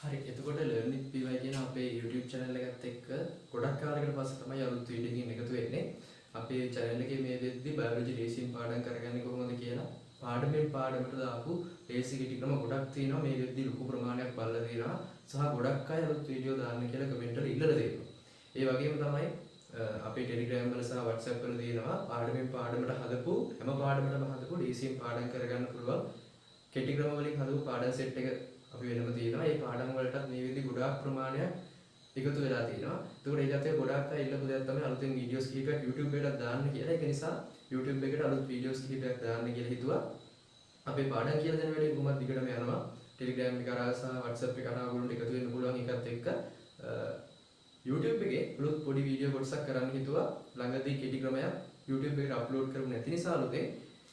හරි එතකොට learn with py කියන අපේ YouTube channel එකත් එක්ක ගොඩක් කාලයකට පස්සේ තමයි අලුත් වීඩියෝ එකකින් එකතු වෙන්නේ. අපේ channel එකේ මේ වෙද්දි biology ලේසියෙන් පාඩම් කරගන්නේ කොහොමද කියලා පාඩමෙන් පාඩමට දාපු ලේසි කිටි ක්‍රම ගොඩක් තියෙනවා. මේ වෙද්දි ලොකු ප්‍රමාණයක් බලලා තියෙනවා. සහ ගොඩක් අය අලුත් වීඩියෝ දාන්න කියලා කමෙන්ට් වල ඉල්ලලා තියෙනවා. ඒ වගේම තමයි අපේ Telegram වල සහ WhatsApp වල තියෙනවා පාඩමෙන් පාඩමට හදපු හැම පාඩමකටම හදපු ලේසියෙන් පාඩම් කරගන්න පුළුවන් කෙටි ක්‍රම වලින් හදපු පාඩම් සෙට් එක අපි වෙනම තියෙනවා. මේ පාඩම් වලටත් මේ විදිහේ ගොඩාක් ප්‍රමාණයක් එකතු වෙලා තියෙනවා. ඒකට ඒකත් එක්ක ගොඩාක් අය ඉල්ලපු දෙයක් තමයි අලුතෙන් වීඩියෝස් කිහිපයක් YouTube එකට දාන්න කියලා. ඒක නිසා YouTube එකට අලුත් වීඩියෝස් කිහිපයක් දාන්න කියලා හිතුවා. අපේ පාඩම් කියලා දෙන වෙලේ කොහොමද දිගටම යනවා. Telegram එක කරා සහ WhatsApp එක කරා ඔයගොල්ලන්ට එකතු වෙන්න පුළුවන්. ඒකත් එක්ක YouTube එකේ අලුත් පොඩි වීඩියෝ කොටසක් කරන්න හිතුවා. ළඟදී කෙටි ක්‍රමයක් YouTube එකට අප්ලෝඩ් කරමු නැති නිසා අලුතෙන්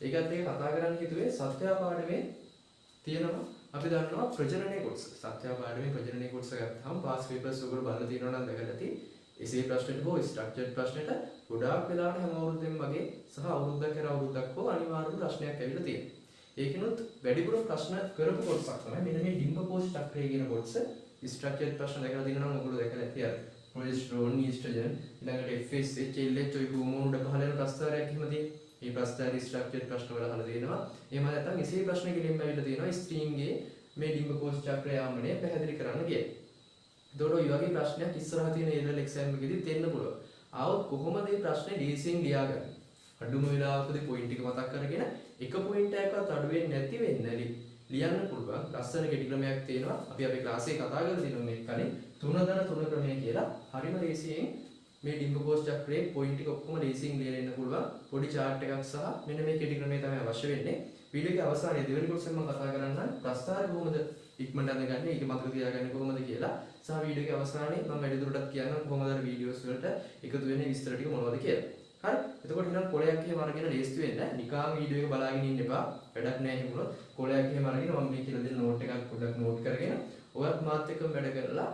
ඒකත් එක්ක කතා කරන්න හිතුවේ සත්‍ය පාඩමේ තියෙනවා. අපි දන්නවා ප්‍රජනනයේ කොටස. සත්‍ය පාඩමේ ප්‍රජනනයේ කොටස ගත්තාම පාස් පේපර්ස් ඔයගොල්ලෝ බලලා තියෙනවා නම් දැකලා ඇති. එසේ ප්‍රශ්නෙට හෝ ස්ට්‍රක්චර්ඩ් ප්‍රශ්නෙට ගොඩාක් වෙලාවට හැම අවුරුද්දෙම වගේ සහ අවුරුද්දක් කර අවුරුද්දක් හෝ අනිවාර්ය ප්‍රශ්නයක් ඇවිල්ලා තියෙනවා. ඒකිනුත් වැඩිපුර ප්‍රශ්න කරපු කොටසක් තමයි මෙන්න මේ ඩිම්බකෝෂ් චක්‍රය කියන කොටස. ස්ට්‍රක්චර්ඩ් ප්‍රශ්න දැකලා තියෙනවා නම් ඔයගොල්ලෝ දැකලා ඇති. අර ප්‍රොජෙස්ටරෝන්, ඊස්ට්‍රජන්, ඊළඟට FSH, LH ඔය හෝමෝන් වල පහළ වෙන ප්‍රස්තාරයක් එහෙම තියෙනවා. මේ ප්‍රස්තාරي ස්ට්‍රක්චර්ඩ් ප්‍රශ්න වල අහලා තියෙනවා. එහෙම නැත්නම් එසේ ප්‍රශ්න කෙලින්ම ඇවිල්ලා තියෙනවා ස්ත්‍රීන්ගේ මේ ඩිම්බකෝෂ් චක්‍රය යාමනය පැහැදිලි කරන්න කියලා. එතකොට ඔය වගේ ප්‍රශ්නයක් ඉස්සරහ තියෙන A-level exam එකේදීත් එන්න පුළුවන්. ආවොත් කොහොමද මේ ප්‍රශ්නේ ලේසියෙන් ලියාගන්නේ? අඩුම වෙලාවකදී පොයින්ට් ටික මතක් කරගෙන එක පොයින්ට් එකක්වත් අඩු වෙන්නේ නැති වෙන්න ලියන්න පුළුවන්. ලස්සන කෙටි ක්‍රමයක් තියෙනවා. අපි අපේ ක්ලාස් එකේ කතා කරලා තියෙනවා මේ කලින් 3 ක්‍රමය කියලා. හරිම ලේසියෙන් මේ ඩිම්බකෝෂ් චක්‍රයේ පොයින්ට් ටික ඔක්කොම ලේසියෙන් ලියලා එන්න පුළුවන්. පොඩි chart එකක් සහ මෙන්න මේ කෙටි ක්‍රමය තමයි අවශ්‍ය වෙන්නේ. වීඩියෝ එකේ අවසානයේ දෙවෙනි කොටසෙන් මම කතා කරන්නම් ප්‍රස්තාර කොහොමද ඉක්මනට අඳගන්නේ, ඒක මතක තියාගන්නේ කොහොමද කියලා. සහ වීඩියෝ එකේ අවසානයේ මම වැඩිදුරටත් කියන්නම් කොහොමද අර වීඩියෝස් වලට එකතු වෙන විස්තර ටික මොනවද කියලා. හරි. එතකොට එහෙනම් කොලයක් එහෙම අරගෙන ලේස්ති වෙන්න. නිකාම් වීඩියෝ එක බලාගෙන ඉන්න එපා. වැඩක් නැහැ හිමුණොත්. කොලයක් එහෙම අරගෙන මම මේ කියලා දෙන නෝට් එකක් පොඩ්ඩක් නෝට් කරගෙන ඔයත් මාත් එක්කම වැඩ කරලා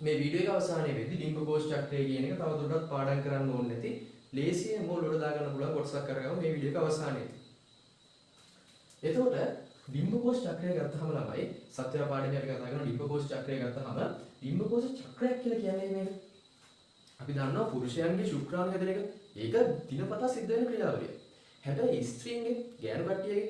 මේ වීඩියෝ එක අවසානයේ වෙද්දි ඩිම්බකෝෂ් චක්‍රය කියන එක තවදුරටත් පාඩම් කරන්න ඕනේ නැති ලේසියෙන් මොල් වල දාගන්න පුළුවන් කොටසක් කරගමු මේ වීඩියෝ එක අවසානයේදී. එතකොට ඩිම්බකෝෂ් චක්‍රය ගත්තහම ළමයි සත්‍ය පාඩමේ අපි කතා කරන ඩිම්බකෝෂ් චක්‍රය ගත්තහම ඩිම්බකෝෂ් චක්‍රයක් කියලා කියන්නේ මේක. අපි දන්නවා පුරුෂයන්ගේ ශුක්‍රාණු හැදෙන එක. ඒක දිනපතා සිද්ධ වෙන ක්‍රියාවලිය. හැබැයි ස්ත්‍රීන්ගේ ගෑනු කට්ටියගේ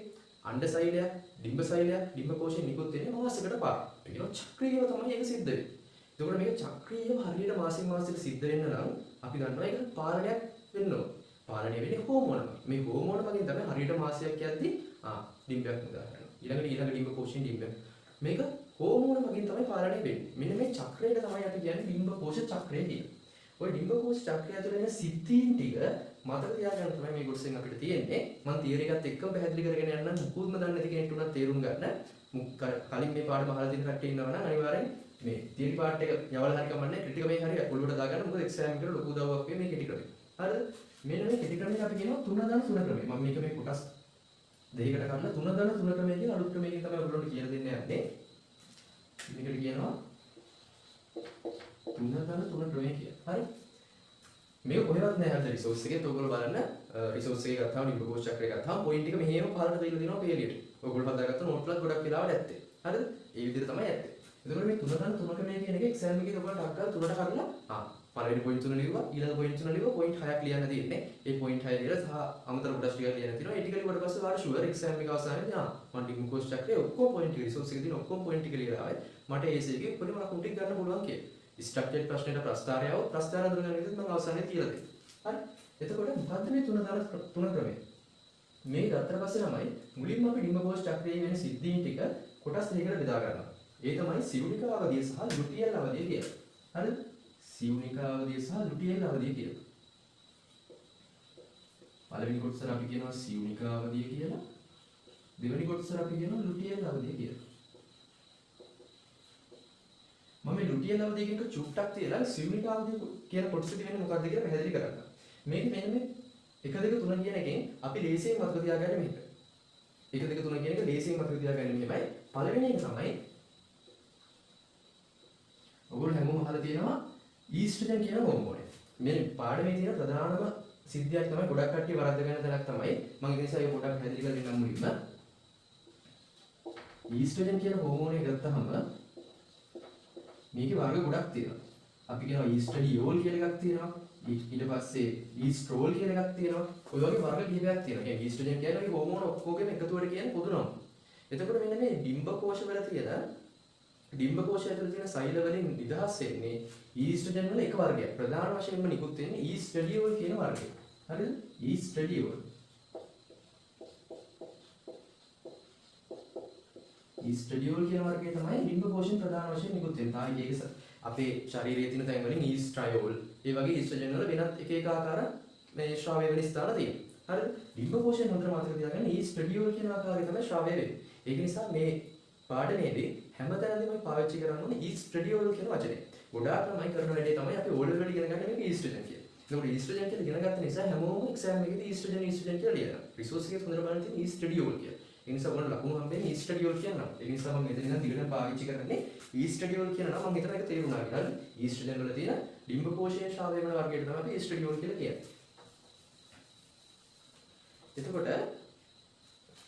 අණ්ඩ සෛලයක්, ඩිම්බ සෛලයක්, ඩිම්බකෝෂයෙන් නිකුත් වෙන්නේ මාසයකට පාර. ඒ කියනවා චක්‍රීයව තමයි ඒක සිද්ධ වෙන්නේ. එතකොට මේක චක්‍රීයව හරියට මාසින් මාසෙට සිද්ධ වෙන්න නම් අපි දන්නවා ඒක පාලනයක් වෙන්න ඕන. පාලනය වෙන්නේ හෝමෝන. මේ හෝමෝන වලින් තමයි හරියට මාසයක් යද්දී ඩිම්බයක් මුදා ගන්නවා. ඊළඟ ඩිම්බකෝෂයෙන් ඩිම්බ. මේක හෝමෝන වලින් තමයි පාලනය වෙන්නේ. මෙන්න මේ චක්‍රයට තමයි අපි කියන්නේ ඩිම්බකෝෂ චක්‍රය කියලා. ওই ඩිම්බකෝෂ චක්‍රය ඇතුළේ ඉන්න සිද්ධීන් ටික මතක තියාගන්න තමයි මේ කොටසෙන් අපිට තියෙන්නේ. මම තියරි එකත් එක්කම පැහැදිලි කරගෙන යන්න මුකුත්ම දන්නේ නැති කෙනෙක්ට උනත් තේරුම් ගන්න. කලින් මේ පාඩම අහලා තියෙන කට්ටිය ඉන්නවා නම් අනිවාර්යෙන් මේ තියරි පාර්ට් එක යවලා හරි කමන්නේ ක්‍රිටිකල් මේ හරි ඔළුවට දාගන්න. මොකද එක්සෑම් එකට ලොකු උදව්වක් වෙන්නේ මේ කෙටි ක්‍රමය. හරිද? මෙන්න මේ කෙටි ක්‍රමය අපි කියනවා 3 ක්‍රමය. මම මේක මේ කොටස් දෙකකට කඩලා 3 ක්‍රමය කියන අලුත් ක්‍රමයකින් තමයි ඔයගොල්ලන්ට කියලා දෙන්න යන්නේ. මේකට කියනවා 3 ක්‍රමය කියලා. හරි? මේක කොහෙවත් නැහැ හරිද රිසෝස් එකේ ඔයගොල්ලෝ බලන්න රිසෝස් එකේ ගත්තාම ඩිම්බකෝෂ් චක්‍රය ගත්තාම පොයින්ට් එක මෙහෙම පහළට දීලා දෙනවා පේලියට. ඔයගොල්ලෝ හදාගත්ත නෝට් වලත් ගොඩක් වෙලාවට ඇත්තේ. හරිද? ඒ විදිහට තමයි ඇත්තේ. එතකොට මේ 3 ක්‍රමය කියන එක එක්සෑම් එකේ ඔයගොල්ලෝ ටක් ගාලා 3ට කරලා පළවෙනි පොයින්ට් 3 ලියුවා ඊළඟ පොයින්ට් 3 ලියුවා පොයින්ට් 6ක් ලියන්න තියෙන්නේ. ඒ පොයින්ට් 6 ලියලා සහ අමතර කොටස් ටිකක් ලියන්න තියෙනවා. ඒ ටික ලියුවට පස්සේ වාර ෂුවර් එක්සෑම් එක අවසානයේදී මම ඩිම්බකෝෂ් චක්‍රයේ ඔක්කොම පොයින්ට් ටික රිසෝස් එකේ තියෙන ඔක්කොම පොයින්ට් ටික ලියලා ආවේ. මට AC එකේ පොඩි ලකුණු ටික ගන්න පුළුවන් කියලා. ස්ට්‍රක්චර්ඩ් ප්‍රශ්නෙට ප්‍රස්තාරය આવොත් ප්‍රස්තාරය අඳුරගන්න විදිහට මම අවසානයේ තියලා දෙනවා. හරි. එතකොට මොකද්ද මේ 3 ක්‍රමය? මේ ගත්තට පස්සේ තමයි මුලින්ම අපි ඩිම්බකෝෂ් චක්‍රයේ වෙන සිද්ධීන් ටික කොටස් දෙකකට බෙදා ගන්නවා. ඒ තමයි සිවුනික අවධිය සහ ලුටියල් අවධිය කියලා. හරිද? සිවුනික අවධිය සහ ලුටියල් අවධිය කියලා. පළවෙනි කොටසට අපි කියනවා සිවුනික අවධිය කියලා. දෙවෙනි කොටසට අපි කියනවා ලුටියල් අවධිය කියලා. මම මේ ලුටියල් අවධිය කියන චුට්ටක් තියලා සිවුනික අවධිය කියන කොටසෙදි වෙන්නේ මොකක්ද කියලා පැහැදිලි කරගන්න. මේක මෙන්න මේ 1 2 3 කියන එකෙන් අපි ලේසියෙන් මතක තියාගන්න මේක. 1 2 3 කියන එක ලේසියෙන් මතක තියාගන්න මෙහෙමයි. පළවෙනි එක තමයි ඔයගොල්ලෝ හැමෝම අහලා තියෙනවා ඊස්ට්‍රජන් කියන හෝමෝනය. මේ පාඩමේ තියෙන ප්‍රධානම සිද්ධියක් තමයි ගොඩක් කට්ටිය වරද්දගෙන තැනක් තමයි මම ඒ නිසා ඒක පොඩ්ඩක් පැහැදිලි කරලා දෙන්නම් මුලින්ම. ඊස්ට්‍රජන් කියන හෝමෝනය ගත්තහම මේකේ වර්ග ගොඩක් තියෙනවා. අපි කියනවා ඊස්ට්‍රඩියෝල් කියලා එකක් තියෙනවා. ඊට පස්සේ ඊස්ට්‍රෝල් කියලා එකක් තියෙනවා. ඔය වගේ වර්ග කිහිපයක් තියෙනවා. කියන්නේ ඊස්ට්‍රජන් කියන්නේ මේ හෝමෝන ඔක්කොගෙම එකතුවට කියන්නේ පොදු නම. එතකොට මෙන්න මේ ඩිම්බ කෝෂ වල තියෙන ඩිම්බ කෝෂය ඇතුළේ තියෙන සෛල වලින් නිදහස් වෙන්නේ ඊස්ට්‍රජන් වල එක වර්ගයක්. ප්‍රධාන වශයෙන්ම නිකුත් වෙන්නේ ඊස්ට්‍රඩියෝල් කියන වර්ගය. හරිද? ඊස්ට්‍රඩියෝල්. ඊස්ට්‍රඩියෝල් කියන වර්ගය තමයි ඩිම්බ කෝෂෙන් ප්‍රධාන වශයෙන් නිකුත් වෙන්නේ. තායි ඒක අපේ ශරීරයේ තියෙන තැන් වලින් ඊස්ට්‍රයෝල්, ඒ වගේ ඊස්ට්‍රජන් වල වෙනත් එක එක ආකාර මේ ශ්‍රාවය වෙන ස්ථාන තියෙනවා. හරිද? ඩිම්බ කෝෂයෙන් හොඳට මතක තියාගන්න ඊස්ට්‍රඩියෝල් කියන ආකාරය තමයි ශ්‍රාවය වෙන්නේ. ඒක නිසා මේ පාඩමේදී හැමතැනදීම පාවිච්චි කරන්න ඕනේ ඊස්ට්‍රඩියෝල් කියන වචනේ. ගොඩාක් ළමයි කරන වැඩේ තමයි අපි ඕඩර් වල ඉගෙන ගන්න මේක ඊස්ට්‍රජන් කියලා. ඒකෝට ඊස්ට්‍රජන් කියලා ඉගෙන ගත්ත නිසා හැමෝම එක්සෑම් එකේදී ඊස්ට්‍රජන් කියලා ලියනවා. රිසෝස් එකේ හොඳට බලන්න තියෙන ඊස්ට්‍රඩියෝල් කියලා. ඒ නිසා ඔයගොල්ලෝ ලකුණු හම්බෙන්නේ ඊස්ට්‍රඩියෝල් කියන නම. ඒ නිසා මම මෙතන ඉඳන් දිගටම පාවිච්චි කරන්නේ ඊස්ට්‍රඩියෝල් කියන නම. මම හිතන එක තේරුණා කියලා. ඊස්ට්‍රජන් වල තියෙන ඩිම්බ කෝෂයේ ශ්‍රාවය වෙන වර්ගයට තමයි අපි ඊස්ට්‍රඩියෝල් කියලා කියන්නේ. එතකොට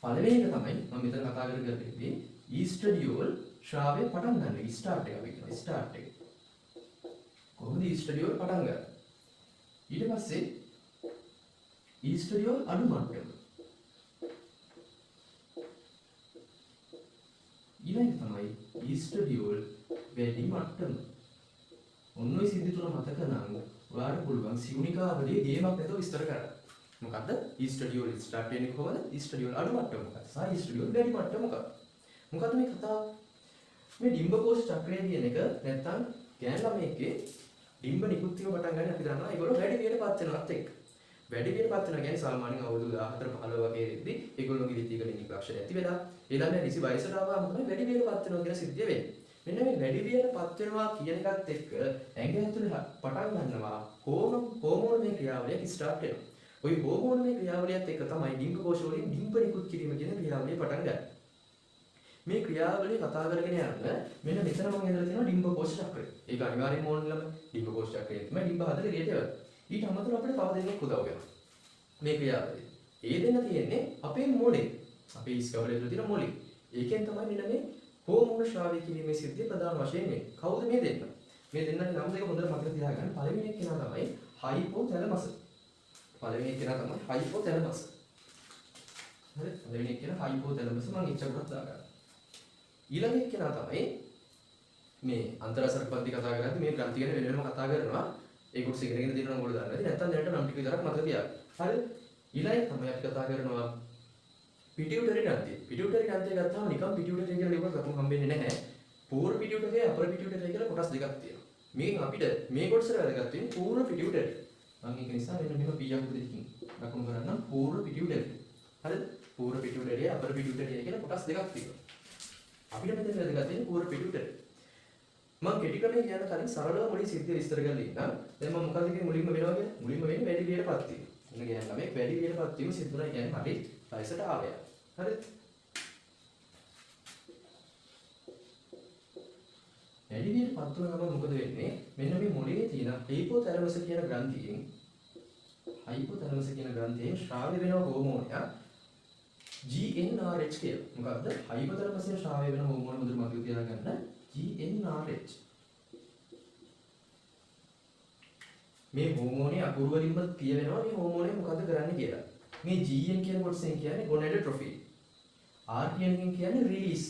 පළවෙනි එක තමයි මම මෙතන කතා කරගත්තේ ඊස්ට්‍රඩියෝල් ශ්‍රාවය පටන් ගන්න. ස්ටාර්ට් එක අපි කියනවා ස්ටාර්ට් එක. කොහොමද ඊස්ට්‍රඩියෝල් පටන් ගන්නේ? ඊට පස්සේ ඊස්ට්‍රඩියෝල් අඩු මට්ටම. ඊළඟ තමයි ඊස්ට්‍රඩියෝල් වැඩි මට්ටම. ඔන්න ඔය සිද්ධි තුන මතක නම් ඔයාලට පුළුවන් සිවුනිකාවලියේ ගේමක් නැතුව විස්තර කරන්න. මොකද්ද? ඊස්ට්‍රඩියෝල් ස්ටාර්ට් වෙන්නේ කොහොමද? ඊස්ට්‍රඩියෝල් අඩු මට්ටම මොකක්ද? සහ ඊස්ට්‍රඩියෝල් වැඩි මට්ටම මොකක්ද? මොකද්ද මේ කතාව? මේ ඩිම්බකෝෂ චක්‍රය කියන එක නැත්තම් ගෑන් ළමයෙක්ගේ ඩිම්බ නිකුත් වීම පටන් ගන්න අපි දන්නවා ඒගොල්ලෝ වැඩි වියටපත් වෙනවත් එක්ක. වැඩි වියටපත් වෙනවා කියන්නේ සාමාන්‍යයෙන් අවුරුදු 14 15 වගේ ඉඳි ඒගොල්ලෝගේ ලිපිකලින් අක්ෂර ඇති වෙලා ඒ ළමයා නිසි වයසට ආවම තමයි වැඩි වියටපත් වෙනවා කියන සිද්ධිය වෙන්නේ. මෙන්න මේ වැඩි වියටපත් වෙනවා කියන එකත් එක්ක ඇඟ ඇතුලේ පටන් ගන්නවා හෝමෝන මේ ක්‍රියාවලිය ස්ටාර්ට් වෙනවා. ওই හෝමෝන මේ ක්‍රියාවලියත් එක්ක තමයි ඩිම්බ කෝෂ වලින් ඩිම්බ නිකුත් කිරීම කියන ක්‍රියාවලිය පටන් ගන්නේ. මේ ක්‍රියාවලිය කතා කරගෙන යන්න මෙන්න මෙතන මම හදලා තියෙනවා ඩිම්බ කෝෂ චක්‍රය. ඒක අනිවාර්යයෙන්ම ඕන ළම ඩිම්බ කෝෂ චක්‍රය තමයි ඩිම්බ හදලා ක්‍රියේට් වෙනවා. ඊට අමතරව අපිට තව දෙන්නෙක් උදව් වෙනවා. මේ ක්‍රියාවලිය. ඒ දෙන්න තියෙන්නේ අපේ මොලේ. අපේ ස්කවලේ තුල තියෙන මොලේ. ඒකෙන් තමයි මෙන්න මේ හෝමෝන ශ්‍රාවය කිරීමේ සිද්ධිය ප්‍රධාන වශයෙන් වෙන්නේ. කවුද මේ දෙන්න? මේ දෙන්නගේ නම් දෙක හොඳට මතක තියාගන්න. පළවෙනි කෙනා තමයි හයිපෝතැලමස්. පළවෙනි කෙනා තමයි හයිපෝතැලමස්. හරි? පළවෙනි කෙනා හයිපෝතැලමස් මම ඉච්චකට දාගන්නවා. ඊළඟ එක්කෙනා තමයි මේ අන්තරාසරක පද්ධති කතා කරද්දී මේ ග්‍රන්ථි ගැන වෙන වෙනම කතා කරනවා. ඒකට ඉගෙනගෙන දෙනවා නම් ඔයගොල්ලෝ දන්නේ නැති. නැත්නම් දැනට නම් ටික විතරක් මතක තියාගන්න. හරිද? ඊළඟ තමයි අපි කතා කරනවා පිටියුටරි ග්‍රන්ථිය. පිටියුටරි ග්‍රන්ථිය ගත්තාම නිකන් පිටියුටරි කියලා ලියුවොත් ලකුණු හම්බෙන්නේ නැහැ. පූර්ව පිටියුටරි අපර පිටියුටරි කියලා කොටස් දෙකක් තියෙනවා. මේකෙන් අපිට මේ කොටස වැදගත් වෙන්නේ පූර්ව පිටියුටරි. මම ඒක නිසා මෙන්න මේක P අකුරකින් ලකුණු කරන්නම් පූර්ව පිටියුටරි. හරිද? පූර්ව පිටියුටරි අපර පිටියුටරි කියලා කොටස් දෙකක් තියෙනවා. අපිට මෙතන වැදගත් වෙන්නේ පූර්ව පිටියුටරි. මම කෙටි ක්‍රමයෙන් කියන කලින් සරලව මුලින් සිද්ධිය විස්තර කරලා ඉන්නම්. දැන් මම මොකද කියන්නේ මුලින්ම වෙනවා කියන්නේ මුලින්ම වෙන්නේ වැඩි වියටපත් වීම. එන්න ගියන් ළමයි වැඩි වියටපත් වීම සිද්ධ වෙනවා කියන්නේ හරි වයසට ආවය. හරිද? වැඩි වියටපත් වුණ ගමන් මොකද වෙන්නේ? මෙන්න මේ මොළයේ තියෙන හයිපෝතැලමස් කියන ග්‍රන්ථියෙන් ශ්‍රාව්‍ය වෙන හෝමෝනයක් GnRH කියලා. මොකක්ද? හයිපෝතැලමස්යෙන් ශ්‍රාව්‍ය වෙන හෝමෝන මුදුර මතක තියාගන්න GnRH. මේ හෝමෝනේ අකුරු වලින්ම කියවෙනවා මේ හෝමෝනේ මොකද්ද කරන්නේ කියලා. මේ GN කියන කොටසෙන් කියන්නේ ගොනඩෝට්‍රොෆි. R කියන එකෙන් කියන්නේ රිලීස්.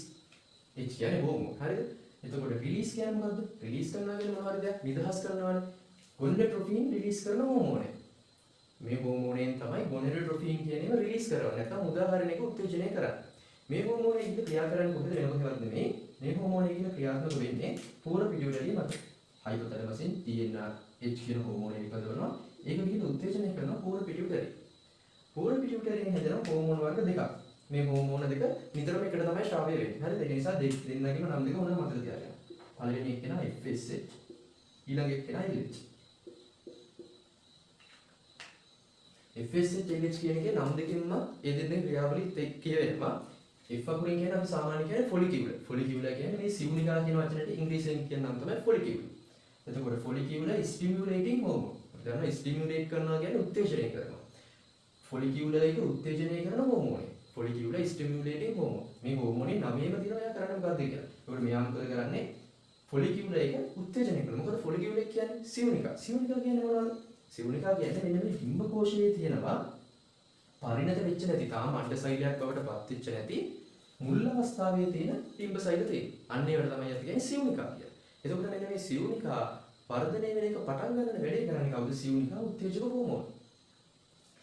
H කියන්නේ හෝමෝන. හරිද? එතකොට රිලීස් කියන්නේ මොකද්ද? රිලීස් කරනවා කියන්නේ මොනවද දෙයක්? නිදහස් කරනවානේ. ගොනඩෝට්‍රොෆින් රිලීස් කරන හෝමෝනේ. මේ හෝමෝනයෙන් තමයි ගොනඩෝට්‍රොෆින් කියන එක රිලීස් කරන්නේ. නැත්නම් උදාහරණයක උත්තේජනය කරන්නේ. මේ හෝමෝනේ ඉන්න ක්‍රියා කරන්නේ කොහෙද වෙන කොහෙවත් නෙමෙයි. මේ හෝමෝනේ කියන ක්‍රියාත්මක වෙන්නේ පූර්ව පිටියුටරි මත. හයිපෝතැලමස්ෙන් GnRH කියන හෝමෝනේ නිපදවනවා. ඒක විදිහට උත්තේජනය කරනවා පූර්ව පිටියුටරි. පූර්ව පිටියුටරියෙන් හැදෙන හෝමෝන වර්ග දෙකක්. මේ හෝමෝන දෙක නිතරම එකට තමයි ශ්‍රාව්‍ය වෙන්නේ. හරිද? ඒ නිසා දෙන්නගේම නම් දෙක හොඳට මතක තියාගන්න. පළවෙනි එක්කෙනා FSH. ඊළඟ එක්කෙනා LH. FSH LH කියන එකේ නම් දෙකෙන්ම ඒ දෙන්නේ ක්‍රියාවලිය කියවෙනවා. F අකුරින් කියන අපි සාමාන්‍ය කියන්නේ ෆොලිකියුලර්. ෆොලිකියුලර් කියන්නේ මේ සිවුනිකා කියන වචනේට ඉංග්‍රීසියෙන් කියන නම තමයි ෆොලිකියුලර්. එතකොට ෆොලිකියුලර් ස්ටිමියුලේටිංగ్ හෝමෝන්. අපි දන්නවා ස්ටිමියුලේට් කරනවා කියන්නේ උත්තේජනය කරනවා. ෆොලිකියුලර් එක උත්තේජනය කරන හෝමෝනේ. ෆොලිකියුලර් ස්ටිමියුලේටිං හෝමෝන්. මේ හෝමෝනේ නමේම තියෙනවා එයා කරන්නේ මොකද්ද කියලා. ඒකට මෙයා මොකද කරන්නේ? ෆොලිකියුලර් එක උත්තේජනය කරනවා. මොකද ෆොලිකියුලර් කියන්නේ සිවුනිකා. සිවුනිකා කියන්නේ මොනවද? සිවුනිකා කියන්නේ මෙන්න මේ ඩිම්බ කෝෂයේ තියෙනවා පරිණත වෙච්ච නැති තාම අණ්ඩසෛලයක් බවට පත් වෙච්ච නැති මුල් අවස්ථාවේ තියෙන ඩිම්බ සෛල තියෙන්නේ. අන්න ඒවට තමයි අපි කියන්නේ සිවුනිකා කියලා. එතකොට මෙන්න මේ සිවුනිකා වර්ධනය වෙන එක පටන් ගන්න වැඩේ කරන්නේ කවුද? සිවුනිකා උත්තේජක හෝමෝන.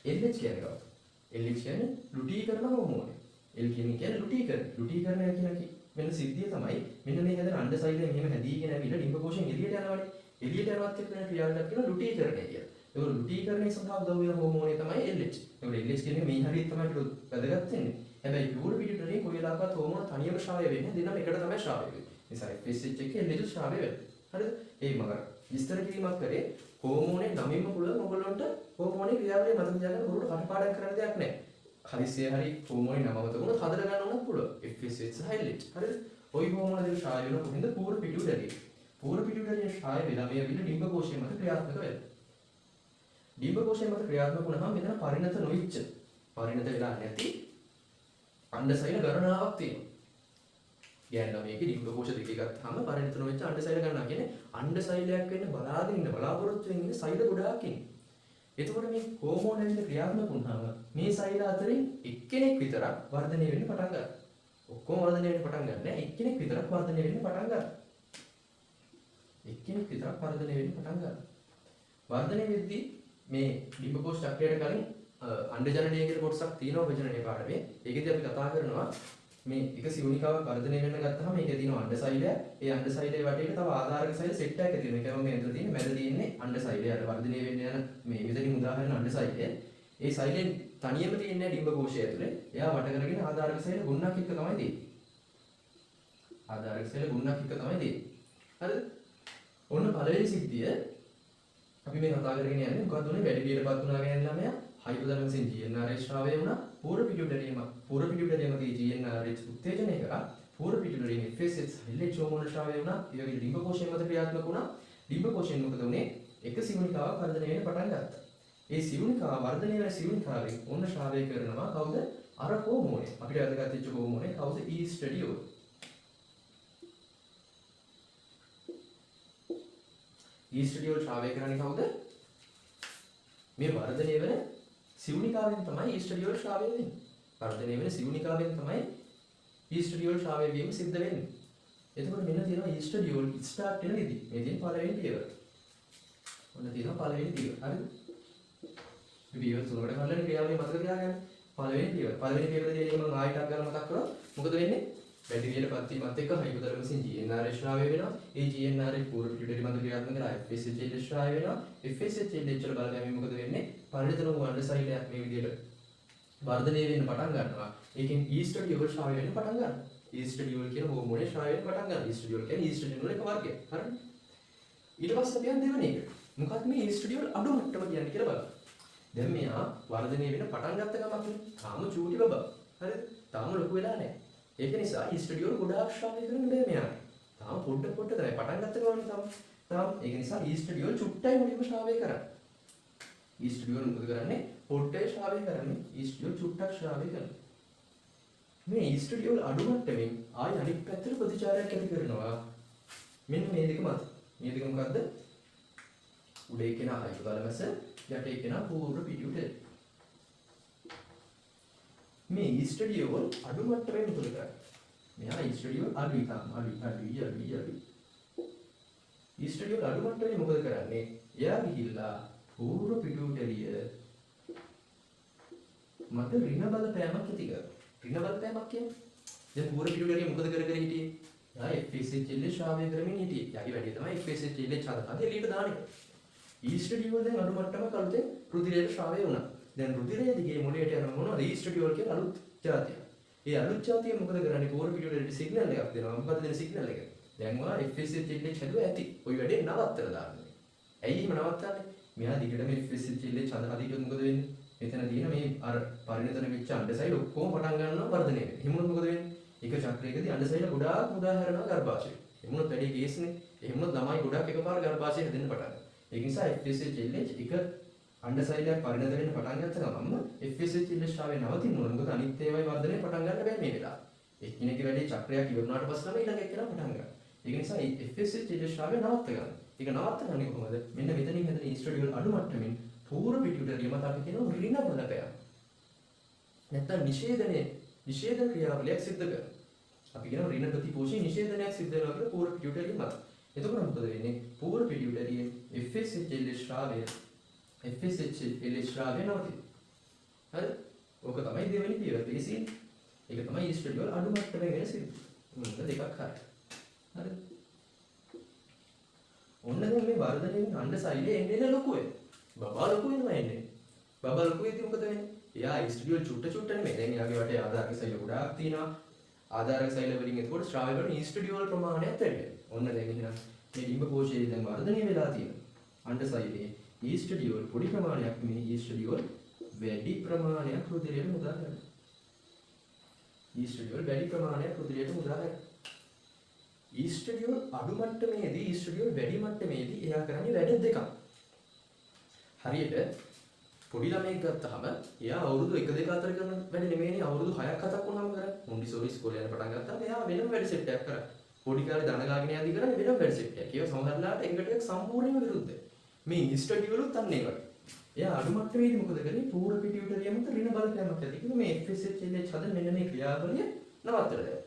LH කියන්නේ කවුද? LH කියන්නේ ලුටීකරණ හෝමෝන. L කියන්නේ ලුටීකරණ. ලුටීකරණය කියන වෙන සිද්ධිය තමයි මෙන්න මේ හැදෙන අණ්ඩසෛලය මෙහෙම හැදීගෙන ඇවිල්ලා ඩිම්බ කෝෂයෙන් එළියට යනවානේ. එළියට යනවත් එක්ක වෙන ක්‍රියාවලියක් කියන ලුටීකරණය කියලා. ඒක ලුටීකරණය සඳහා උදව් වෙන හෝමෝනේ තමයි LH. ඒක LH කියන්නේ මේ හරියට තමයි වැදගත් වෙන්නේ. හැබැයි පියුර පිටියුටරේ කොයි වෙලාවකවත් හෝමෝන තනියම ශ්‍රාවය වෙන්නේ දෙන්නම එකට තමයි ශ්‍රාවය වෙන්නේ. නිසා FSH එකේ LH ශ්‍රාවය වෙනවා. හරිද? ඒ මම විස්තර කිරීමක් කරේ හෝමෝනේ නමින්ම පුළුවන් ඔයගොල්ලන්ට හෝමෝනේ ක්‍රියාවලිය මතක තියාගන්න බොරුට කටපාඩම් කරන්න දෙයක් නැහැ. හදිස්සිය හරි හෝමෝනේ නම මතක වුණොත් හදලා ගන්න උනත් පුළුවන්. FSH සහ LH. හරිද? ওই හෝමෝන දෙක ශ්‍රාවය වෙන කොහෙන්ද? පූර්ව පිටියුටරේ. පූර්ව පිටියුටරේ ශ්‍රාවය වෙලා මේ විදිහට ඩිම්බ කෝෂය මත ක්‍රියාත්මක වෙනවා. ඩිම්බ කෝෂය මත ක්‍රියාත්මක වුණාම මෙතන පරිණත නොවිච්ච පරිණත වෙලා නැති අණ්ඩසෛල ගණනාවක් තියෙනවා. කියන්නේ මේකේ ඩිම්බ කෝෂ දෙක ගත්තාම පරිණත නොවිච්ච අණ්ඩසෛල ගණනාව කියන්නේ අණ්ඩසෛලයක් වෙන්න බලාගෙන ඉන්න බලාපොරොත්තු වෙන ඉන්න සෛල ගොඩාක් ඉන්නේ. එතකොට මේ හෝමෝන වලින් ක්‍රියාත්මක වුණාම මේ සෛල අතරින් එක්කෙනෙක් විතරක් වර්ධනය වෙන්න පටන් ගන්නවා. ඔක්කොම වර්ධනය වෙන්න පටන් ගන්න නෑ. එක්කෙනෙක් විතරක් වර්ධනය වෙන්න පටන් ගන්නවා. එක්කෙනෙක් විතරක් වර්ධනය වෙන්න පටන් ගන්නවා. වර්ධනය වෙද්දී මේ ඩිම්බ කෝෂ චක්‍රයට කලින් අණ්ඩජනනය කියලා කොටසක් තියෙනවා ප්‍රජනනයේ පාඩමේ. ඒකෙදී අපි කතා කරනවා මේ එක සිවුනිකාවක් වර්ධනය වෙන්න ගත්තාම මේකේ තියෙන අණ්ඩසෛලය, ඒ අණ්ඩසෛලයේ වටේට තව ආධාරක සෛල සෙට් එකක් තියෙනවා. ඒකම මේ ඇතුළේ තියෙන මැද තියෙන්නේ අණ්ඩසෛලය. අර වර්ධනය වෙන්න යන මේ මෙතනින් උදාහරණ අණ්ඩසෛලය. ඒ සෛලෙන් තනියම තියෙන්නේ ඩිම්බ කෝෂය ඇතුලේ. එයා වට කරගෙන ආධාරක සෛල ගුණයක් එක්ක තමයි තියෙන්නේ. ආධාරක සෛල ගුණයක් එක්ක තමයි තියෙන්නේ. හරිද? ඔන්න පළවෙනි සිද්ධිය අපි මේ කතා කරගෙන යන්නේ මොකක්ද උනේ? වැඩි වියටපත් වුණා කියන ළමයා හයිපොතලමසින් GnRH ශ්‍රාවය වුණා. පූර්ව පිටියුටරියම GnRH උත්තේජනය කරා. පූර්ව පිටියුටරියෙන් FSH LH හෝමෝන ශ්‍රාවය වුණා. ඒ වගේ ඩිම්බ කෝෂයෙන් මත ක්‍රියාත්මක වුණා. ඩිම්බ කෝෂයෙන් මොකද උනේ? එක සිවුනිකාවක් වර්ධනය වෙන්න පටන් ගත්තා. ඒ සිවුනිකාව වර්ධනය වෙන සිවුනිකාවෙන් ඔන්න ශ්‍රාවය කරනවා කවුද? අර හෝමෝනේ. අපිට වැදගත් වෙච්ච හෝමෝනේ කවුද? ඊස්ට්‍රඩියෝල්. ඊස්ට්‍රඩියෝල් ශ්‍රාවය කරන්නේ කවුද? මේ වර්ධනය වෙන සිවුනිකාවෙන් තමයි ඊස්ට්‍රඩියෝල් ශ්‍රාවය වෙන්නේ. වර්ධනය වෙන සිවුනිකාවෙන් තමයි ඊස්ට්‍රඩියෝල් ශ්‍රාවය වීම සිද්ධ වෙන්නේ. එතකොට මෙන්න තියෙනවා ඊස්ට්‍රඩියෝල් ස්ටාර්ට් වෙන විදි. මේ තියෙන පළවෙනි පියවර. ඔන්න තියෙනවා පළවෙනි පියවර. හරිද? මේ පියවර තුනකට කඩලා ක්‍රියාවලිය මතක තියාගන්න. පළවෙනි පියවර. පළවෙනි පියවරේදී මම ආයෙත් අග්ගල මතක් කරා. මොකද වෙන්නේ? වැඩි වියටපත් වීමත් එක්ක හයිපොතලමසින් GnRH ශ්‍රාවය වෙනවා. ඒ GnRH පූර්ව පිටියුටරි මත ක්‍රියාත්මක කරලා FSH LH ශ්‍රාවය වෙනවා. FSH LH වල බලපෑමෙන් මොකද වෙන්නේ? පරිණත වූ අණ්ඩසෛලයක් මේ විදිහට වර්ධනය වෙන්න පටන් ගන්නවා. ඒකෙන් ඊස්ට්‍රඩියෝල් ශ්‍රාවය වෙන්න පටන් ගන්නවා. ඊස්ට්‍රඩියෝල් කියන හෝමෝනේ ශ්‍රාවය වෙන්න පටන් ගන්නවා. ඊස්ට්‍රඩියෝල් කියන්නේ ඊස්ට්‍රජන් වල එක වර්ගයක්. හරිද? ඊට පස්සේ අපි යන දෙවෙනි එක. මොකක්ද මේ ඊස්ට්‍රඩියෝල් අඩු මට්ටම කියන්නේ කියලා බලන්න. දැන් මෙයා වර්ධනය වෙන්න පටන් ගත්ත ගමන් තාම චූටි බබා. හරිද? තාම ලොකු වෙලා නැහැ. ඒක නිසා ඊස්ට්‍රඩියෝල් ගොඩාක් ශ්‍රාවය කරන්න බෑ මෙයාට. තාම පොඩ තමයි පටන් ගත්ත ගමන් තාම ඒක නිසා ඊස්ට්‍රඩියෝල් චුට්ටයි මුලින්ම ශ්‍රාවය කරන්නේ. ඊස්ට්‍රඩියෝල් මොකද කරන්නේ? පොඩ්ඩයි ශ්‍රාවය කරන්නේ. ඊස්ට්‍රඩියෝල් චුට්ටක් ශ්‍රාවය කරනවා. මේ ඊස්ට්‍රඩියෝල් අඩු මට්ටමින් ආය අනිත් පැත්තට ප්‍රතිචාරයක් ඇති කරනවා. මෙන්න මේ දෙක මත. මේ දෙක මොකද්ද? උඩ එක්කෙන හයිපොතලමස් යට එක්කෙන පූර්ව පිටියුටරි. මේ ඊස්ට්‍රඩියෝල් අඩු මට්ටමේ මොකද කරන්නේ? මෙයා ඊස්ට්‍රඩියෝල් අඩුයි තාම අඩුයි. ඊස්ට්‍රඩියෝල් අඩු මට්ටමේ මොකද කරන්නේ? එයා ගිහිල්ලා පූර්ව පිටියුටරිය මත ඍණ බලපෑමක් ඇති කරනවා. ඍණ බලපෑමක් කියන්නේ දැන් පූර්ව පිටියුටරිය මොකද කර හිටියේ? එයා FSH LH ශ්‍රාවය කරමින් හිටියේ. යාගේ වැඩේ තමයි FSH LH හදලා එළියට දාන එක. ඊස්ට්‍රඩියෝල් දැන් අඩු මට්ටමක අලුතෙන් රුධිරයට ශ්‍රාවය වුණා. දැන් රුධිරයේ දිගේ මොළයට යන මොනවද? ඊස්ට්‍රඩියෝල් කියන අලුත් ජාතිය. ඒ අලුත් ජාතිය මොකද කරන්නේ? පූර්ව පිටියුටරියට සිග්නල් එකක් දෙනවා. මොකද දෙන සිග්නල් එක? දැන් ඔයා FSH LH හැදුවා ඇති. ওই වැඩේ නවත්තලා දාන්න. ඇයි එහෙම නවත්තන්නේ? මෙයා දිගටම FSH LH හදිගියොත් මොකද වෙන්නේ? මෙතන තියෙන මේ අර පරිණතන වෙච්ච අණ්ඩසෛල ඔක්කොම පටන් ගන්නවා වර්ධනය වෙන්න. එහෙම මොකද වෙන්නේ? එක චක්‍රයකදී අණ්ඩසෛල ගොඩාක් උදාහරණයක් ගර්භාෂය. එහෙම මොනොත් වැඩි කේස්නේ. එහෙම මොනොත් ළමයි ගොඩාක් එකපාර ගර්භාෂය හැදෙන්න පටන් ගන්නවා. ඒ නිසා FSH LH එක අණ්ඩසෛලයක් පරිණත වෙන්න පටන් ගත්ත ගමන්ම FSH LH ශ්‍රාවය නවතින්න ඕන. මොකද අනිත් ඒවායි වර්ධනය පටන් ගන්න බෑ මේ වෙලාවේ. එක්කෙනෙක්ගේ වැඩේ චක්‍රයක් ඉවර වුණාට පස්සේ තමයි ඊළඟ එක්කෙනා පටන් ගන්න. ඒක නිසා FSH ශ්‍රාවය නවත්ත ගන්න. ඒක නවත්ත ගන්නේ කොහොමද? මෙන්න මෙතනින් හැදෙන ඊස්ට්‍රඩියෝල් අඩු මට්ටමින් පූර්ව පිටියුටරිය මත අපි කියනවා ඍණ බලපෑම. නැත්නම් නිෂේධන ක්‍රියාවලියක් සිද්ධ කරනවා. අපි කියනවා ඍණ ප්‍රතිපෝෂී නිෂේධනයක් සිද්ධ වෙනවා කියලා පූර්ව පිටියුටරිය මත. එතකොට මොකද වෙන්නේ? පූර්ව පිටියුටරියේ FSH ශ්‍රාවය නවතිනවා. හරි? ඕක තමයි දෙවෙනි පියවර. ඒක තමයි ඊස්ට්‍රඩියෝල් අඩු මට්ටමේ වෙන සිද්ධිය. මොකද දෙකක් හරි. හරි. ඔන්න දැන් මේ වර්ධනයෙන් අණ්ඩ සෛලයේ එන්නේ ලොකු වෙනවා. බබා ලොකු වෙනවා එන්නේ. බබා ලොකු වෙද්දි මොකද වෙන්නේ? එයා ඊස්ට්‍රඩියෝල් චුට්ට නෙමෙයි. දැන් එයාගේ වටේ ආධාරක සෛල ගොඩාක් තියෙනවා. ආධාරක සෛල වලින් එතකොට ශ්‍රාවය වල ඊස්ට්‍රඩියෝල් ප්‍රමාණයත් වැඩි වෙනවා. ඔන්න දැන් එහෙනම් මේ ඩිම්බ කෝෂයේ දැන් වර්ධනය වෙලා තියෙනවා. අණ්ඩ සෛලයේ ඊස්ට්‍රඩියෝල් පොඩි ප්‍රමාණයක් මේ ඊස්ට්‍රඩියෝල් වැඩි ප්‍රමාණයක් රුධිරයට මුදා ගන්නවා. ඊස්ට්‍රඩියෝල් වැඩි ප්‍රමාණයක් රුධිරයට මුදා ගන්නවා. ඊස්ට්‍රඩියෝල් අඩු මට්ටමේදී ඊස්ට්‍රඩියෝල් වැඩි මට්ටමේදී එයා කරන්නේ වැඩ දෙකක්. හරියට පොඩි ළමයෙක් ගත්තාම එයා අවුරුදු 1 2 4 කරන වැඩ නෙමෙයිනේ අවුරුදු 6ක් 7ක් වුණාම කරන්නේ. මොන්ටිසෝරි ඉස්කෝලේ යන පටන් ගත්තාම එයා වෙනම වැඩ සෙට් එකක් කරා. පොඩි කාලේ දන ගාගෙන යද්දි කරන්නේ වෙනම වැඩ සෙට් එකක්. ඒක සමහරලාට එකට එක සම්පූර්ණයෙන්ම විරුද්ධයි. මේ ඊස්ට්‍රඩියෝලුත් අන්න ඒ වගේ. එයා අඩු මට්ටමේදී මොකද කරන්නේ? පූර්ව පිටියුටරිය මත ඍණ බලපෑමක් ඇති කරන මේ FSH LH හද මෙන්න මේ ක්‍රියාවලිය නවත්තලා දානවා.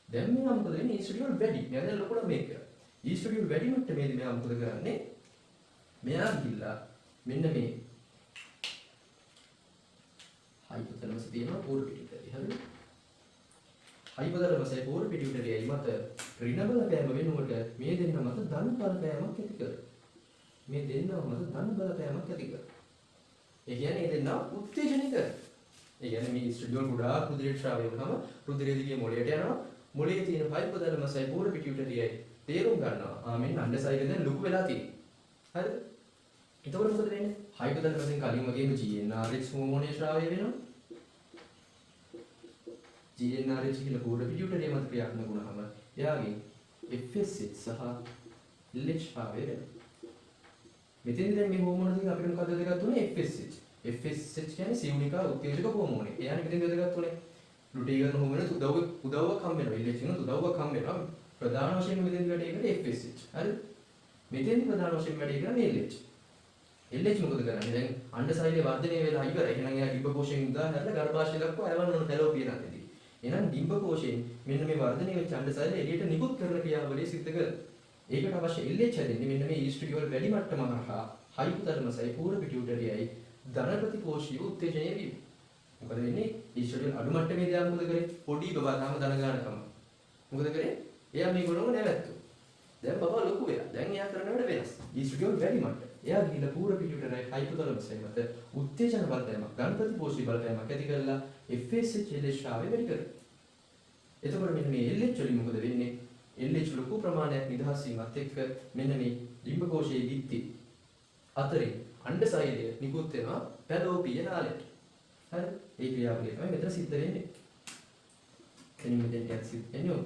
දැන් මෙයා මොකද වෙන්නේ? ඊස්ට්‍රඩියෝල් වැඩි. මෙයා දැන් ලොකුට මේක කරා. ඊස්ට්‍රඩියෝල් වැඩි මට්ටමේදී මෙයා මොකද කරන්නේ? මෙයා ගිහිල්ලා මෙන්න මේ හයිපොතලමස් තියෙනවා පූර්ව පිටියුටරිය. හරිද? හයිපොතලමස්යි පූර්ව පිටියුටරියයි මත ඍණ බලපෑම වෙනුවට මේ දෙන්න මත ධන බලපෑමක් ඇති කරනවා. මේ දෙන්නම මත ධන බලපෑමක් ඇති කරනවා. ඒ කියන්නේ මේ දෙන්න උත්තේජනය කරනවා. ඒ කියන්නේ මේ ඊස්ට්‍රඩියෝල් ගොඩාක් රුධිරයට ශ්‍රාවය වුණාම රුධිරය දිගේ මොළයට යනවා. මොළයේ තියෙන හයිපොතලමස්යි පූර්ව පිටියුටරියයි තේරුම් ගන්නවා. මේ අණ්ඩ සෛලය දැන් ලොකු වෙලා තියෙනවා. හරිද? එතකොට මොකද වෙන්නේ? හයිපොතලමස්ෙන් කලින් වගේම GnRH හෝමෝනයේ ශ්‍රාවය වෙනවා. GnRH කියලා පූර්ව පිටියුටරිය මත ක්‍රියාත්මක වුණාම එයාගේ FSH සහ LH ශ්‍රාවය වෙනවා. මෙතෙන් දැන් මේ හෝමෝන දෙක අපිට මොකද වැදගත් උනේ? FSH. FSH කියන්නේ සිවුනිකා උත්තේජක හෝමෝනේ. එයානේ මෙතෙන් වැදගත් උනේ. ලුටීගරන හෝමෝන උදව්වක් හම්බ වෙනවා. ඉලෙක්ට්‍රින් උදව්වක් හම්බ වෙනවා. ප්‍රධාන වශයෙන් මෙතෙන් වැඩේ කරන්නේ FSH. හරිද? මෙතෙන් ප්‍රධාන වශයෙන් වැඩේ කරන්නේ LH. LH මොකද කරන්නේ? දැන් අණ්ඩ සෛලයේ වර්ධනය වෙලා ඉවරයි. එහෙනම් එයා ඩිම්බ කෝෂයෙන් උදාහරණ ගර්භාෂය දක්වා ඇවන්න ඕන පැලෝපියන නැති. එහෙනම් ඩිම්බ කෝෂයෙන් මෙන්න මේ වර්ධනය වෙච්ච අණ්ඩ සෛලය එළියට නිකුත් කරන ක්‍රියාවලිය සිද්ධ කරනවා. ඒකට අවශ්‍ය LH හැදෙන්නේ මෙන්න මේ ඊස්ට්‍රඩියෝල් වැඩි මට්ටම හරහා හයිපොතලමස්යි පූර්ව පිටියුටරියයි ධන ප්‍රතිපෝෂී උත්තේජනය වීම. මොකද වෙන්නේ? ඊස්ට්‍රඩියෝල් අඩු මට්ටමේදී ආ මොකද කරේ? පොඩි බබා තාම ධන ගන්නකම. මොකද කරේ? එයා මේගොල්ලෝම නැවැත්තුවා. දැන් බබා ලොකු වෙලා. දැන් එයා කරන වැඩ වෙනස්. ඊස්ට්‍රඩියෝල් වැඩි මට්ටම. එයා ගිහිල්ලා පූර්ව පිටියුටරියයි හයිපොතලමස්යි මත උත්තේජන බලපෑමක්, ධන ප්‍රතිපෝෂී බලපෑමක් ඇති කරලා FSH LH ශ්‍රාවය වැඩි කරනවා. එතකොට මෙන්න මේ LH වලින් මොකද වෙන්නේ? LH ලොකු ප්‍රමාණයක් නිදහස් වීමත් එක්ක මෙන්න මේ ඩිම්බ කෝෂයේ දිත්ති අතරින් අණ්ඩ සෛලය නිකුත් වෙනවා පැලෝපිය නාලයට. හරි? ඒ ක්‍රියාවලිය තමයි මෙතන සිද්ධ වෙන්නේ. එනින් මෙතෙන් සිද්ධ වෙන්නේ.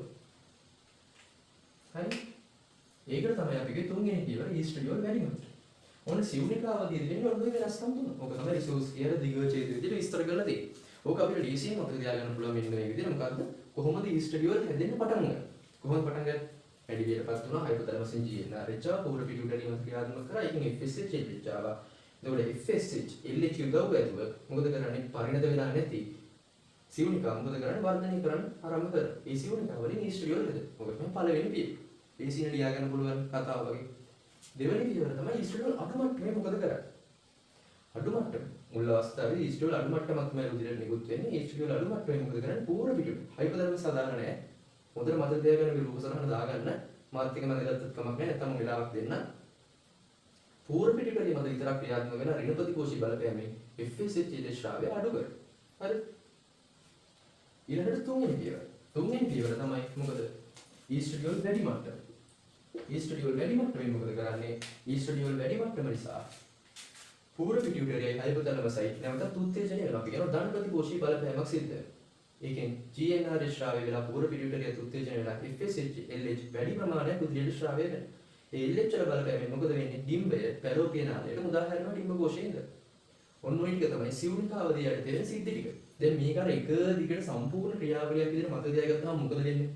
හරි? ඒකට තමයි අපි කිව්වේ තුන්වෙනි පියවර ඊස්ට්‍රඩියෝල් වැඩි මට්ටම. ඕන සිවුනිකාවදී දෙන්නේ ඔන්න ඔය වෙනස්කම් තුන. ඕක තමයි රිසෝස් කියලා දිග ඡේද විදිහට විස්තර කරලා තියෙන්නේ. ඕක අපිට DC මතක තියාගන්න පුළුවන් මෙන්න මේ විදිහට මොකද්ද? කොහොමද ඊස්ට්‍රඩියෝල් හැදෙන්න පටන් ගන්නේ? කොහොමද පටන් ගන්නේ? වැඩි වියටපත් වුණා හයිපොතලමස්ෙන් GnRH පූර්ව පිටියුටරිය මත ක්‍රියාත්මක කරා. ඒකෙන් FSH LH ආවා. එතකොට FSH LH උදව් ඇතුව මොකද කරන්නේ? පරිණත වෙලා නැති සිවුනිකා මොකද කරන්නේ? වර්ධනය කරන්න ආරම්භ කරනවා. ඒ සිවුනිකා වලින් ඊස්ට්‍රඩියෝල් හැදෙනවා. මොකද මේ පළවෙනි පියවර. AC නේ ලියා ගන්න පුළුවන් කතාව වගේ. දෙවෙනි පියවර තමයි ඊස්ට්‍රඩියෝල් අඩු මට්ටමේ මොකද කරන්නේ? අඩු මට්ටම. මුල් අවස්ථාවේදී ඊස්ට්‍රඩියෝල් අඩු මට්ටමක් තමයි රුධිරයට නිකුත් වෙන්නේ. ඊස්ට්‍රඩියෝල් අඩු මට්ටමේ මොකද කරන්නේ? පූර්ව පිටියුටරිය. හයිපොතලමස් සාධාරණ නැහැ. හොඳට මතක තියාගන්න මේ රූප සරහන දාගන්න. මාත් එක මතකගත්තත් කමක් නැහැ. නැත්නම් වෙලාවක් දෙන්න. පූර්ව පිටියුටරිය මත විතරක් ක්‍රියාත්මක වෙන ඍණ ප්‍රතිපෝෂී බලපෑමෙන් FSH LH ශ්‍රාවය අඩු කරනවා. හරි? ඊළඟට තුන්වෙනි පියවර. තුන්වෙනි පියවර තමයි මොකද? ඊස්ට්‍රඩියෝල් වැඩි මට්ටම. ඊස්ට්‍රඩියෝල් වැඩි මට්ටමේ මොකද කරන්නේ? ඊස්ට්‍රඩියෝල් වැඩි මට්ටම නිසා පූර්ව පිටියුටරියයි හයිපොතලමස්යි නැවතත් උත්තේජනය වෙනවා. අපි කියනවා ධන ප්‍රතිපෝෂී බලපෑමක් සිද්ධ වෙනවා. ඒකෙන් GnRH ශ්‍රාවය වෙලා පූර්ව පිටියුටරියට උත්තේජනය වෙලා FSH LH වැඩි ප්‍රමාණයක් රුධිරයට ශ්‍රාවය වෙනවා. ඒ LH වල බලපෑමෙන් මොකද වෙන්නේ? ඩිම්බය පැලෝපිය නාලයට මුදා හැරෙනවා ඩිම්බ කෝෂයේ ඉඳලා. ඔන්න ඔය ටික තමයි සිවුනිකාවදී යට තියෙන සිද්ධි ටික. දැන් මේක අර එක දිගට සම්පූර්ණ ක්‍රියාවලියක් විදිහට මතක තියාගත්තාම මොකද වෙන්නේ?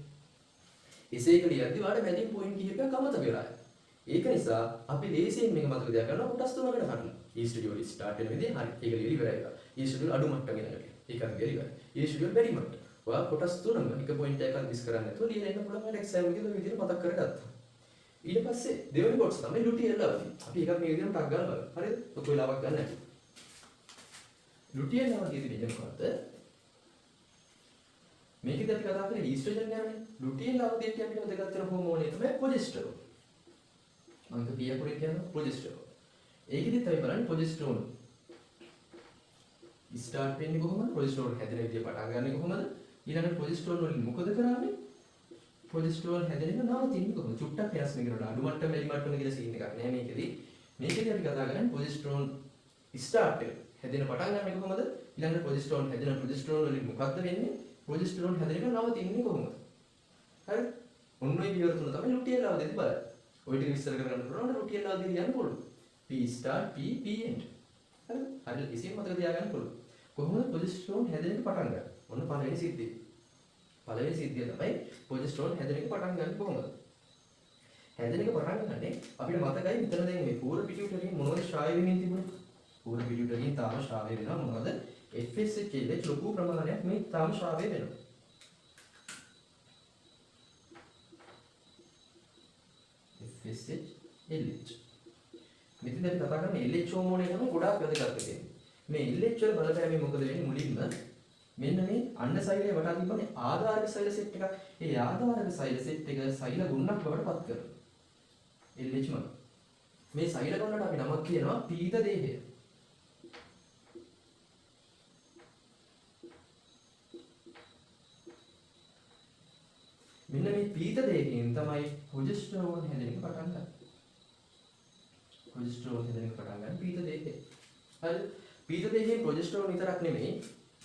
එසේ ලියද්දී ඔයාලට මැදින් පොයින්ට් කිහිපයක් අමතක වෙලා යනවා. ඒක නිසා අපි ලේසියෙන් මේක මතක තියාගන්න කොටස් තුනකට කඩලා. E studio start වෙන විදිහ හරි. ඒක ලියලා ඉවරයි. E studio අඩු මට්ටම ඉඳලා. ඒක හරි ඉවරයි. E studio වැඩි මට්ටම. ඔයා කොටස් තුනම එක පොයින්ට් එකක් මිස් කරන්නේ නැතුව ලියලා ඉන්න පුළුවන් වල එක්සෑම් එකේ ඔය විදිහට මතක කරගත්තා. ඊට පස්සේ දෙවෙනි කොටස තමයි ලුටියල් අවධිය. අපි එකක් මේ විදිහට ටක් ගාලා බලමු. හරිද? ඔක වෙලාවක් ගන්න නැහැ. ලුටියල් අවධියදී වෙන්නේ මොකද්ද? මේකද අපි කතා කරන්නේ ඊස්ට්‍රෝජන් යන්නේ. ලුටියල් අවධිය කියන්නේ දෙකක් තියෙන හෝමෝනේ තමයි ප්‍රොජෙස්ටරෝන්. අංක B අකුරේ කියන්නේ ප්‍රොජෙස්ටරෝන්. ඒකෙදිත් අපි බලන්නේ ප්‍රොජෙස්ටරෝන් ස්ටාර්ට් වෙන්නේ කොහොමද? ප්‍රොජෙස්ටරෝන් හැදෙන විදිය පටන් ගන්න කොහොමද? ඊළඟට ප්‍රොජෙස්ටරෝන් වලින් මොකද කරන්නේ? ප්‍රොජෙස්ටරෝන් හැදෙන එක නවතින්නේ කොහොමද? චුට්ටක් වෙනස් මේකට අඩු මට්ටම වැඩි මට්ටම කියලා සීන් එකක් නෑ මේකෙදි. මේකෙදි අපි කතා කරන්නේ ප්‍රොජෙස්ටරෝන් ස්ටාර්ට් එක හැදෙන පටන් ගන්න කොහොමද? ඊළඟට ප්‍රොජෙස්ටරෝන් හැදෙන ප්‍රොජෙස්ටරෝන් වලින් මොකද්ද වෙන්නේ? ප්‍රොජෙස්ටරෝන් හැදෙන එක නවතින්නේ කොහොමද? හරි? ඔන්න ඔය පියවර තුන තමයි ලුටියල් අවධියදී බලන්නේ. ඔය ටික විස්තර කරගන්න පුළුවන් ලුටියල් අවධිය කියන්න පුළුවන්. P start P end. හරිද? හරියට ඉතින් මතක තියාගන්න පුළුවන්. කොහොමද ප්‍රොජෙස්ටරෝන් හැදෙන එක පටන් ගන්නේ? ඔන්න පළවෙනි සිද්ධිය. පළවෙනි සිද්ධිය තමයි ප්‍රොජෙස්ටරෝන් හැදෙන එක පටන් ගන්න කොහොමද? හැදෙන එක පටන් ගන්නනේ අපිට මතකයි මෙතන දැන් මේ පූර්ව පිටියුටරින් මොනවද ශ්‍රාව්‍ය වෙමින් තිබුණේ? පූර්ව පිටියුටරින් තාම ශ්‍රාව්‍ය වෙනවා මොනවද? FSH කියලා ලොකු ප්‍රමාණයක් මේ තාම ශ්‍රාව්‍ය වෙනවා. FSH LH. මෙතන අපි කතා කරන්නේ LH හෝමෝනේ තමයි ගොඩාක් වැදගත් වෙන්නේ. මේ LH වල බලපෑමෙන් මොකද වෙන්නේ මුලින්ම මෙන්න මේ අණ්ඩසෛලයේ වටා තිබ්බනේ ආධාරක සෛල සෙට් එකක්. ඒ ආධාරක සෛල සෙට් එක සෛල ගුණයක් බවට පත් කරනවා. LH මත. මේ සෛල ගුණට අපි නමක් කියනවා පීත දේහය. මෙන්න මේ පීත දේහයෙන් තමයි ප්‍රොජෙස්ටරෝන් හැදෙන එක පටන් ගන්න. ප්‍රොජෙස්ටරෝන් හැදෙන එක පටන් ගන්න පීත දේහය. හරිද? පීත දේහයෙන් ප්‍රොජෙස්ටරෝන් විතරක් නෙමෙයි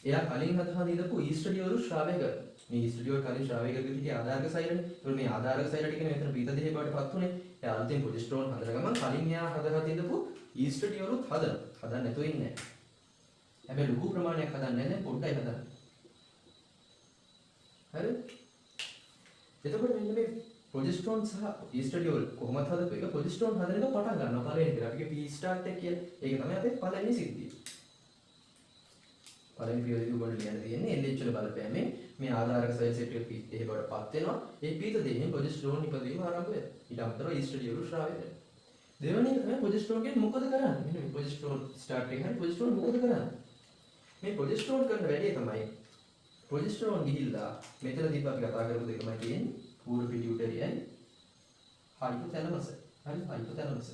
එයා කලින් හදා දීපු ඊස්ට්‍රඩියෝල් ශ්‍රාවය කරනවා. මේ ඊස්ට්‍රඩියෝල් කලින් ශ්‍රාවය කරගෙන හිටිය ආධාරක සෛලනේ. ඒතකොට මේ ආධාරක සෛල ටිකනේ මෙතන පීත දේහය බවට පත් උනේ. එයා අලුතෙන් ප්‍රොජෙස්ටරෝන් හදන ගමන් කලින් එයා හදා දීපු ඊස්ට්‍රඩියෝලුත් හදනවා. හදන්න නැතුව ඉන්නේ නැහැ. හැබැයි ලොකු ප්‍රමාණයක් හදන්නේ නැහැ. පොඩ්ඩයි හදන්නේ. හරිද? එතකොට මෙන්න මේ ප්‍රොජෙස්ටරෝන් සහ ඊස්ට්‍රඩියෝල් කොහොමද හදපු එක ප්‍රොජෙස්ටරෝන් හදන එක පටන් ගන්නවා පළවෙනි එක. අපිගේ P start එක කියන්නේ ඒක තමයි අපේ පළවෙනි සිද්ධිය. පළවෙනි පියවරේදී ඔයගොල්ලෝ ලියන්න තියෙන්නේ LH වල බලපෑමෙන් මේ ආධාරක සෛල සෙට් එක පීත දෙහි බවට පත් වෙනවා. ඒ පීත දෙහින් ප්‍රොජෙස්ටරෝන් ඉපදීම ආරම්භ වෙනවා. ඊට අමතරව ඊස්ට්‍රඩියෝල් ශ්‍රාවය වෙනවා. දෙවෙනි එක තමයි ප්‍රොජෙස්ටරෝන් කියන්නේ මොකද කරන්නේ? මෙන්න මේ ප්‍රොජෙස්ටරෝන් ස්ටාර්ට් එක හරි ප්‍රොජෙස්ටරෝන් මොකද කරන්නේ? මේ ප්‍රොජෙස්ටරෝන් කරන වැඩේ තමයි ප්‍රොජෙස්ටරෝන් ගිහිල්ලා මෙතනදී අපි කතා කරපු දෙකමයි තියෙන්නේ. පූර්ව පිටියුටරියයි හයිපොතැලමස්. හරි හයිපොතැලමස්.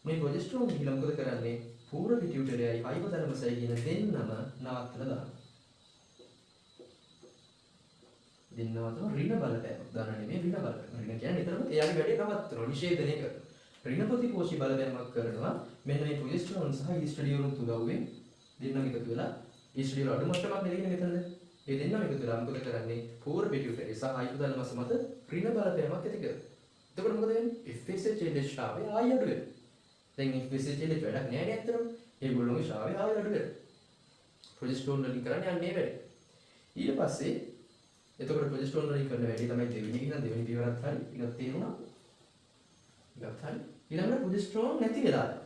මේ ප්‍රොජෙස්ටරෝන් ගිහිල්ලා මොකද කරන්නේ? පූර්ව පිටියුටරියයි හයිපොතැලමසයි කියන දෙන්නම නවත්තලා දානවා. දෙන්නම තමයි ඍණ බලපෑම. දාන නෙමෙයි ඍණ බලපෑම. ඍණ කියන්නේ නිතරම එයාගේ වැඩේ නවත්තනවා, නිෂේධනය කරනවා. ඍණ ප්‍රතිපෝෂී බලපෑමක් කරනවා. මෙන්න මේ ප්‍රොජෙස්ටරෝන් සහ ඊස්ට්‍රඩියෝල් උදව්වෙන් දෙන්නම එකතු වෙලා ඊස්ට්‍රඩියෝල් අඩු මට්ටමක් නෙගෙන මෙතනද? ඒ දෙන්නම එකතු වෙලා මොකද කරන්නේ? පූර්ව පිටියුටරි සහ හයිපොතැලමස් මත ඍණ බලපෑමක් ඇති කරනවා. එතකොට මොකද වෙන්නේ? FSH LH ශ්‍රාවය ආයෙ අඩු වෙනවා. දැන් FSH LH වැඩක් නෑ නේ අත්‍තරම. ඒගොල්ලෝගේ ශ්‍රාවය ආයෙ අඩු වෙනවා. ප්‍රොජෙස්ටරෝන් වලින් කරන්නේ අන්නේ වැඩේ. ඊට පස්සේ එතකොට ප්‍රොජෙස්ටරෝන් වලින් කරන වැඩේ තමයි දෙවෙනි පියවරත් හරි. ඊගත් තේරුණා. ඊගත් හරි. ඊළඟට ප්‍රොජෙස්ටරෝන් නැති වෙලා යනවා.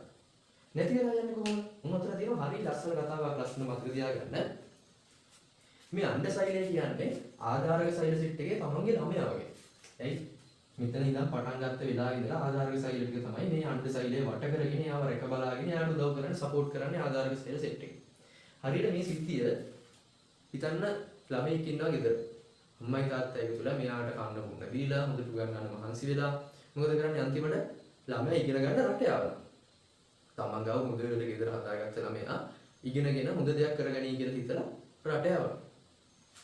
නැති වෙලා යන්නේ කොහොමද? උන් අතර තියෙන හරිය ලස්සන කතාවක් ලස්සන මතක තියාගන්න. මේ අණ්ඩසෛලය කියන්නේ ආධාරක සෛල සෙට් එකේ තමන්ගේ ළමයා වගේ. ඇයි? මෙතන ඉඳන් පටන් ගත්ත වෙලාවේ ඉඳලා ආධාරක සෛල ටික තමයි මේ අණ්ඩසෛලය වට කරගෙන යාව රැක බලාගෙන යාට උදව් කරන්නේ සපෝට් කරන්නේ ආධාරක සෛල සෙට් එක. හරියට මේ සිද්ධිය හිතන්න ළමයෙක් ඉන්නවා ගෙදර. අම්මයි තාත්තයි එකතුලා මෙයාට කන්න බොන්න දීලා හොඳට උගන්වන්න මහන්සි වෙලා මොකද කරන්නේ අන්තිමට ළමයා ඉගෙන ගන්න රටේ ආවා. තමන් ගාව හොඳට ගෙදර හදාගත්ත ළමයා ඉගෙනගෙන හොඳ දෙයක් කරගනී කියලා හිතලා රටේ ආවා.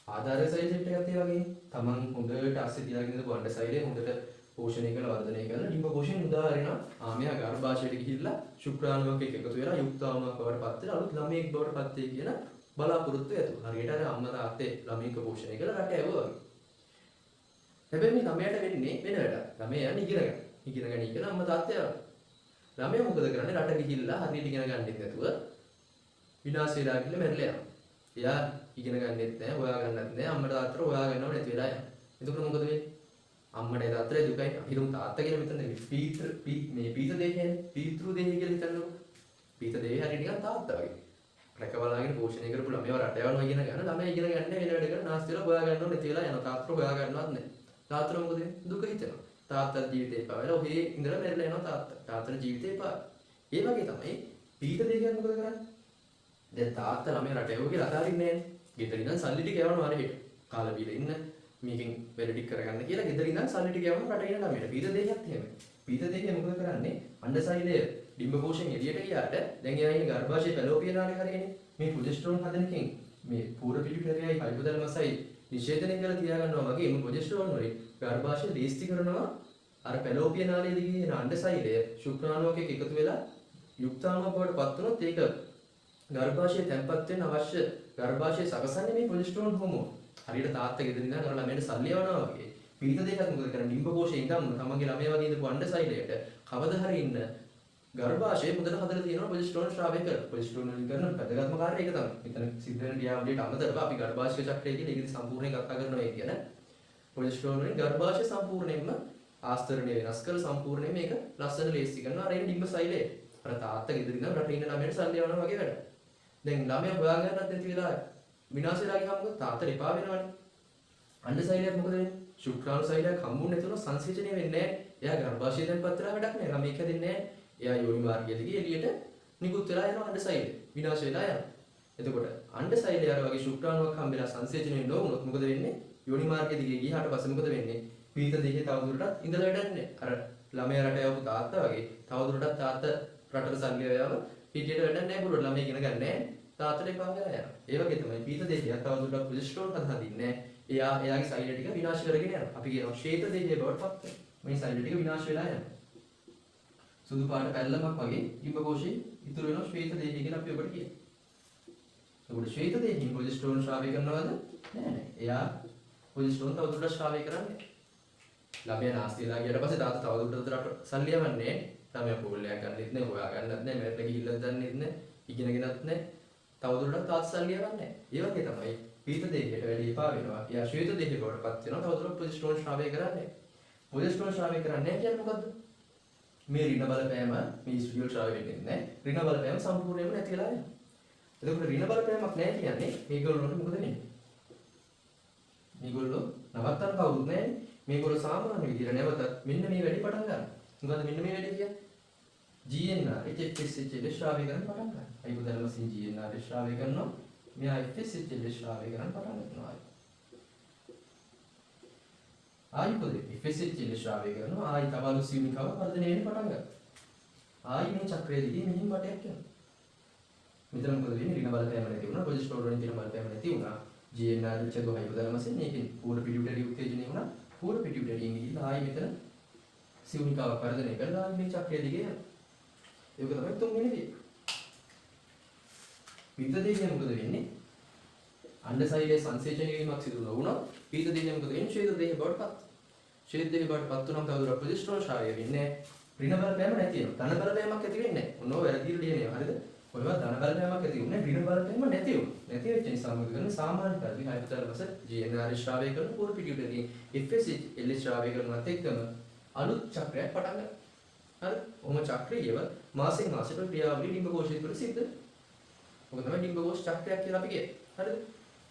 ආධාරක සෛල සෙට් එකත් ඒ වගේ තමන් හොඳට අස්සේ තියාගෙන ඉඳපු අණ්ඩසෛලය හොඳට පෝෂණය කරලා වර්ධනය කරලා ඩිම්බ පෝෂණය උදාහරණ ආමයා ගර්භාෂයට ගිහිල්ලා ශුක්‍රාණුවක් එක්ක එකතු වෙලා යුක්තාණුවක් බවට පත් වෙලා අලුත් ළමයෙක් බවට පත් වෙයි කියන බලාපොරොත්තු ඇතුව. හරියට අර අම්මා තාත්තේ ළමයෙක් පෝෂණය කරලා රට ඇව්වා වගේ. හැබැයි මේ ළමයාට වෙන්නේ වෙන වැඩක්. ළමයා යන්නේ ඉගෙන ගන්න කියලා අම්මා තාත්තා යනවා. ළමයා මොකද කරන්නේ? රට ගිහිල්ලා හරියට ඉගෙන ගන්නෙත් නැතුව විනාශ වෙලා ගිහිල්ලා මැරිලා යනවා. එයා ඉගෙන ගන්නෙත් නැහැ, හොයා ගන්නත් නැහැ. අම්මට තාත්තට හොයා ගන්නව නැති වෙලා යනවා. එතකොට මොකද වෙන්නේ? අම්මට තාත්තට දුකයි. හිතමු තාත්තා කියලා මෙතන මේ පීත දෙහේ පීතෘ දෙහේ කියලා හිතන්නකො. පීත දෙහේ හරිය නිකන් තාත්තා වගේ. රැකවලාගෙන පෝෂණය කරපු ළමයා රට යවනවා ඉගෙන ගන්න. ළමයා ඉගෙන ගන්න වෙන වැඩ කරන නාස්ති වෙලා හොයා ගන්නව නැති වෙලා යනවා. තාත්තට හොයා ගන්නවත් නැහැ. තාත්තට මොකද දුක හිතෙනවා. තාත්තා ජීවිතේ එපා වෙලා ඔහේ ඉඳලා මැරිලා යනවා තාත්තා. තාත්තට ජීවිතේ එපා. ඒ වගේ තමයි පීත දෙහේ කියන්නේ මොකද කරන්නේ? දැන් තාත්තා ළමයා රට යවුව කියලා අතාරින්නේ නැහැ. ගෙදර ඉඳන් සල්ලි ටික යවනවා අර හෙට. කාලා බීලා ඉන්න මේකෙන් වැඩ ටික කරගන්න කියලා ගෙදර ඉඳන් සල්ලි ටික යවනවා රට ඉන්න ළමයට. පීත දෙහියත් එහෙමයි. පීත දෙහිය මොකද කරන්නේ? අණ්ඩසෛලය ඩිම්බ කෝෂයෙන් එළියට ගියාට දැන් එයා ඉන්නේ ගර්භාෂයේ පැලෝපියන් ආලේ හරියනේ. මේ ප්‍රොජෙස්ටරෝන් හදනකින් මේ පූර්ව පිටුපිටරයයි හයිපොතැලමසයි නිෂේධනය කරලා තියාගන්නවා වගේ මේ ප්‍රොජෙස්ටරෝන් වලින් ගර්භාෂය ලීස්ති කරනවා අර පැලෝපියන් ආලේ දිගේ එන අණ්ඩසෛලය ශුක්‍රාණුවක් එක්ක එකතු වෙලා යුක්තාණුවක් බවට පත් වුණොත් ඒක ගර්භාෂයේ තැන්පත් වෙන්න අවශ්‍ය ගර්භාෂයේ සකසන්නේ මේ ප්‍රොජෙස්ටරෝන් හෝමෝන. හරියට තාත්තා ගෙදරින් ඉඳන් අර ළමයට සල්ලි යවනවා වගේ. පීත දෙකක් මොකද කරන්නේ? ඩිම්බ කෝෂයේ ඉඳන් තමන්ගේ ළමයා වගේ ඉඳපු අණ්ඩසෛලයට කවදා හරි ඉන්න ගර්භාෂයේ මුදල හදලා තියෙනවා ප්‍රොජෙස්ටරෝන් ශ්‍රාවය කරලා. ප්‍රොජෙස්ටරෝන් වලින් කරන වැදගත්ම කාර්යය ඒක තමයි. මෙතන සිද්ධ වෙන ක්‍රියාවලියට අමතරව අපි ගර්භාෂය චක්‍රය කියන එකදී සම්පූර්ණයෙන් කතා කරනවා ඒ කියන ප්‍රොජෙස්ටරෝන් වලින් ගර්භාෂය සම්පූර්ණයෙන්ම ආස්තරණය වෙනස් කරලා සම්පූර්ණයෙන් මේක ලස්සන ලේසි කරනවා. අර එන ඩිම්බ සෛලය. අර තාත්තා ගෙදරින් ඉඳන් රට ඉන්න ළමයට සල්ලි යවනවා වගේ වැඩ. දැන් ළමයා හොයාගන්නත් නැති වෙලා විනාශ වෙලා ගියාම මොකද? තාත්තට එපා වෙනවනේ. අණ්ඩසෛලයක් මොකද වෙන්නේ? ශුක්‍රාණු සෛලයක් හම්බුනේ නැතුව සංසේචනය වෙන්නේ නැහැ. එයා ගර්භාෂයේ දැන්පත් වෙලා වැඩක් නැහැ. ළමයෙක් හැදෙන්නේ නැහැ. එයා යෝනි මාර්ගය දිගේ එළියට නිකුත් වෙලා යනවා අණ්ඩසෛලය. විනාශ වෙලා යනවා. එතකොට අණ්ඩසෛලය අර වගේ ශුක්‍රාණුවක් හම්බෙලා සංසේචනය නොවුනොත් මොකද වෙන්නේ? යෝනි මාර්ගය දිගේ ගියාට පස්සේ මොකද වෙන්නේ? පීත දෙකේ තවදුරටත් ඉඳලා වැඩක් නැහැ. අර ළමයා රට යවපු තාත්තා වගේ තවදුරටත් තාත්තා රටට සංගය යව පිටියට වැඩක් නැහැ බුරුවට ළමයි ඉගෙන ගන්න නැහැ. තාත්තට එපා වෙලා යනවා. ඒ වගේ තමයි පීත දෙකේ තවදුරටත් ප්‍රොජෙස්ටරෝන් හදින්නේ නැහැ. එයාගේ සෛල ටික විනාශ කරගෙන යනවා. අපි කියනවා ශ්වේත දෙහිය බවට පත් වෙනවා. මේ සෛල ටික විනාශ වෙලා යනවා. සුදු පාට පැල්ලමක් වගේ ඩිම්බ කෝෂයේ ඉතුරු වෙනවා ශ්වේත දෙහිය කියලා අපි ඔබට කියනවා. ඒකට ශ්වේත දෙහිය ප්‍රොජෙස්ටරෝන් ශ්‍රාවය කරනවද? නෑ. එයා ප්‍රොජෙස්ටරෝන් තවදුරටත් ශ්‍රාවය කරන්නේ. ළමයා නාස්ති වෙලා ගියට පස්සේ තාත්තා තවදුරටත් සල්ලි යවන්නේ. ළමයා පොල්ලයක් ගන්නෙත් නෑ, හොයා ගන්නත් නෑ, මැරෙන්න ගිහිල්ලා දන්නෙත් නෑ, ඉගෙනගෙනත් නෑ. තවදුරටත් තාත්තා සල්ලි යවන්නේ නෑ. ඒ වගේ තමයි පීත දෙහියට වැඩි එපා වෙනවා. එයා ශ්වේත දෙහිය බවට පත් වෙනවා. තවදුරටත් ප්‍රොජෙස්ටරෝන් ශ්‍රාවය කරන්නේ. ප්‍රොජෙස්ටරෝන් ශ්‍රාවය කරන්නේ නැහැ කියන්නේ මොකද්ද? මේ ඍණ බලපෑම මේ ඉස්ට්‍රියල් ශ්‍රාවය වෙන්නේ නැහැ. ඍණ බලපෑම සම්පූර්ණයෙන්ම නැති වෙලා යනවා. එතකොට ඍණ බලපෑමක් නැහැ කියන්නේ මේගොල්ලොන්ට මොකද වෙන්නේ? මේගොල්ලෝ නවත්තන්න කවුරුත් නැහැ. මේගොල්ලෝ සාමාන්‍ය විදිහට නැවතත් මෙන්න මේ වැඩි පටන් ගන්නවා. මොකද මෙන්න මේ වැඩි කියන්නේ? GNR HFSH ශ්‍රාවය කරන්න පටන් ගන්නවා. හයිපොතැලමසින් GNR ශ්‍රාවය කරනවා. මෙයා FSH ශ්‍රාවය කරන්න පටන් ගන්නවා. ආයි පොදේ FSH ශ්‍රාවය කරනවා. ආයි තවලු සියුනිකාව වර්ධනය වෙන්න පටන් ගන්නවා. ආයි මේ චක්‍රය දිගේ මෙහිම වටයක් යනවා. මෙතන මොකද වෙන්නේ? ඍණ බලපෑම නැති වුණා. ප්‍රොජෙස්ටරෝන් වලින් තියෙන බලපෑම නැති වුණා. GNR උච්ච හයිපොතැලමසින් මේකෙන් පූර්ව පිටියුටරි උත්තේජනය වුණා. පූර්ව පිටියුටරියෙන් ගිහිල්ලා ආයි මෙතන සියුනිකාවක් වර්ධනය කරලා ආයි මේ චක්‍රය දිගේ යනවා. ඒක තමයි තුන්වෙනි දේ. පීත දෙහිය මොකද වෙන්නේ? අණ්ඩසෛලයේ සංසේචනය වීමක් සිදු නොවුණොත් පීත දෙහිය මොකද වෙන්නේ? ශ්වේත දෙහිය බවට පත්. ශ්වේත දෙහිය බවට පත් වුණාම තවදුරටත් ප්‍රොජෙස්ටරෝන් ශ්‍රාවය වෙන්නේ නැහැ. ඍණ බලපෑම නැති වෙනවා. ධන බලපෑමක් ඇති වෙන්නේ නැහැ. මොනවා වැරදිලා ලියන්නේ හරියද? ඔයවා ධන බලපෑමක් ඇති වුණේ ඍණ බලපෑම නැති වුණා. නැති වෙච්ච නිසා මොකද කරන්නේ? සාමාන්‍ය පරිදි හයිපොතැලමස් GNR ශ්‍රාවය කරන පූර්ව පිටියුටරි FSH ශ්‍රාවය කරනවත් එක්කම අලුත් චක්‍රයක් පටන් ගන්නවා. හරි? ඔහොම චක්‍රීයව මාසෙන් මාසෙට ක්‍රියාවලිය ඩිම්බ කෝෂය තුළ සිද්ධ වෙනවා. ඔක තමයි ඩිම්බ කෝෂ චක්‍රයක් කියලා අපි කියන්නේ. හරිද?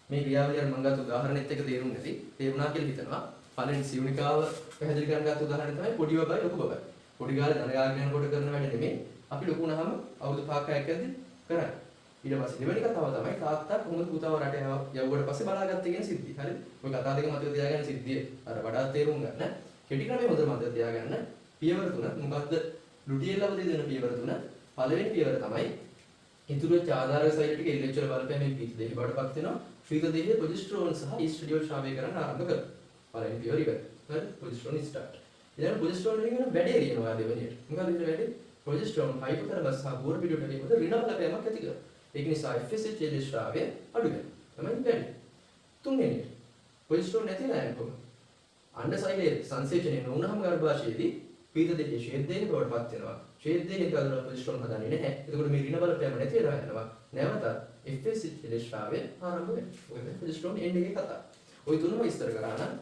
මේ ක්‍රියාවලිය අර මම ගත්ත උදාහරණෙත් එක්ක තේරුම් නැති. තේරුණා කියලා හිතනවා. පළවෙනි සිවුනිකාව පැහැදිලි කරන් ගත්ත උදාහරණය තමයි පොඩි බබයි ලොකු බබයි. පොඩි ගාලේ ධන ගාගෙන යනකොට කරන වැඩ නෙමෙයි. අපි ලොකු වුණාම අවුරුදු 5ක් 6ක් යද්දි කරන්නේ. ඊට පස්සේ දෙවෙනි කතාව තමයි තාත්තා කොහොමද පුතාව රට යවුවට පස්සේ බලාගත්තේ කියන සිද්ධිය. හරිද? ඔය කතා දෙක මතක තියාගන්න සිද්ධිය. අර වඩාත් තේරුම් ගන්න. කෙටි ක්‍රමයේ හොඳ මතක තියාගන්න. පියවර තුන මොකද්ද? ලුටියෙල්ලව දෙන පියවර තුන. පළවෙනි පියවර තමයි ඉතුරු වෙච්ච ආධාරක සෛල ටික ඉලෙක්ට්‍රෝන බලපෑමෙන් පීත දෙහිය බවටපත් වෙනවා. පීත දෙහිය ප්‍රොජෙස්ටරෝන් සහ ඊස්ට්‍රඩියෝල් ශ්‍රාවය කරන්න ආරම්භ කරනවා. පළවෙනි පියවර ඉවර. හරි? ප්‍රොජෙස්ටරෝන් ස්ටාර්ට්. ඊළඟ ප්‍රොජෙස්ටරෝන් වලින් වෙන වැඩේ කියනවා දෙවෙනියට. මොකද මේ වැඩේ? ප්‍රොජෙස්ටරෝන් හයිපොතැලමස් සහ පූර්ව පිටියුටරි වල ඍණ බලපෑමක් ඇති කරනවා. ඒක නිසා FSH ශ්‍රාවය අඩු වෙනවා. තමයි වැඩේ. තුන්වෙනියට ප්‍රොජෙස්ටරෝන් නැතිලා යනකොට අණ්ඩසෛලයේ සංසේචනය නොවුනහම ගර්භාෂයේදී පීත දෙහිය ශ්වේත දෙහිය බවට පත් වෙනවා. ශ්වේත දෙහිය කවදාවත් ප්‍රොජෙස්ටරෝන් හදන්නේ නැහැ. එතකොට මේ ඍණ බලපෑම නැති වෙලා යනවා. නැවත FSH ශ්‍රාවය ආරම්භ වෙනවා. ඔය ප්‍රොජෙස්ටරෝන් එන්නේ එකේ කතාව. ওই තුනම විස්තර කරා නම්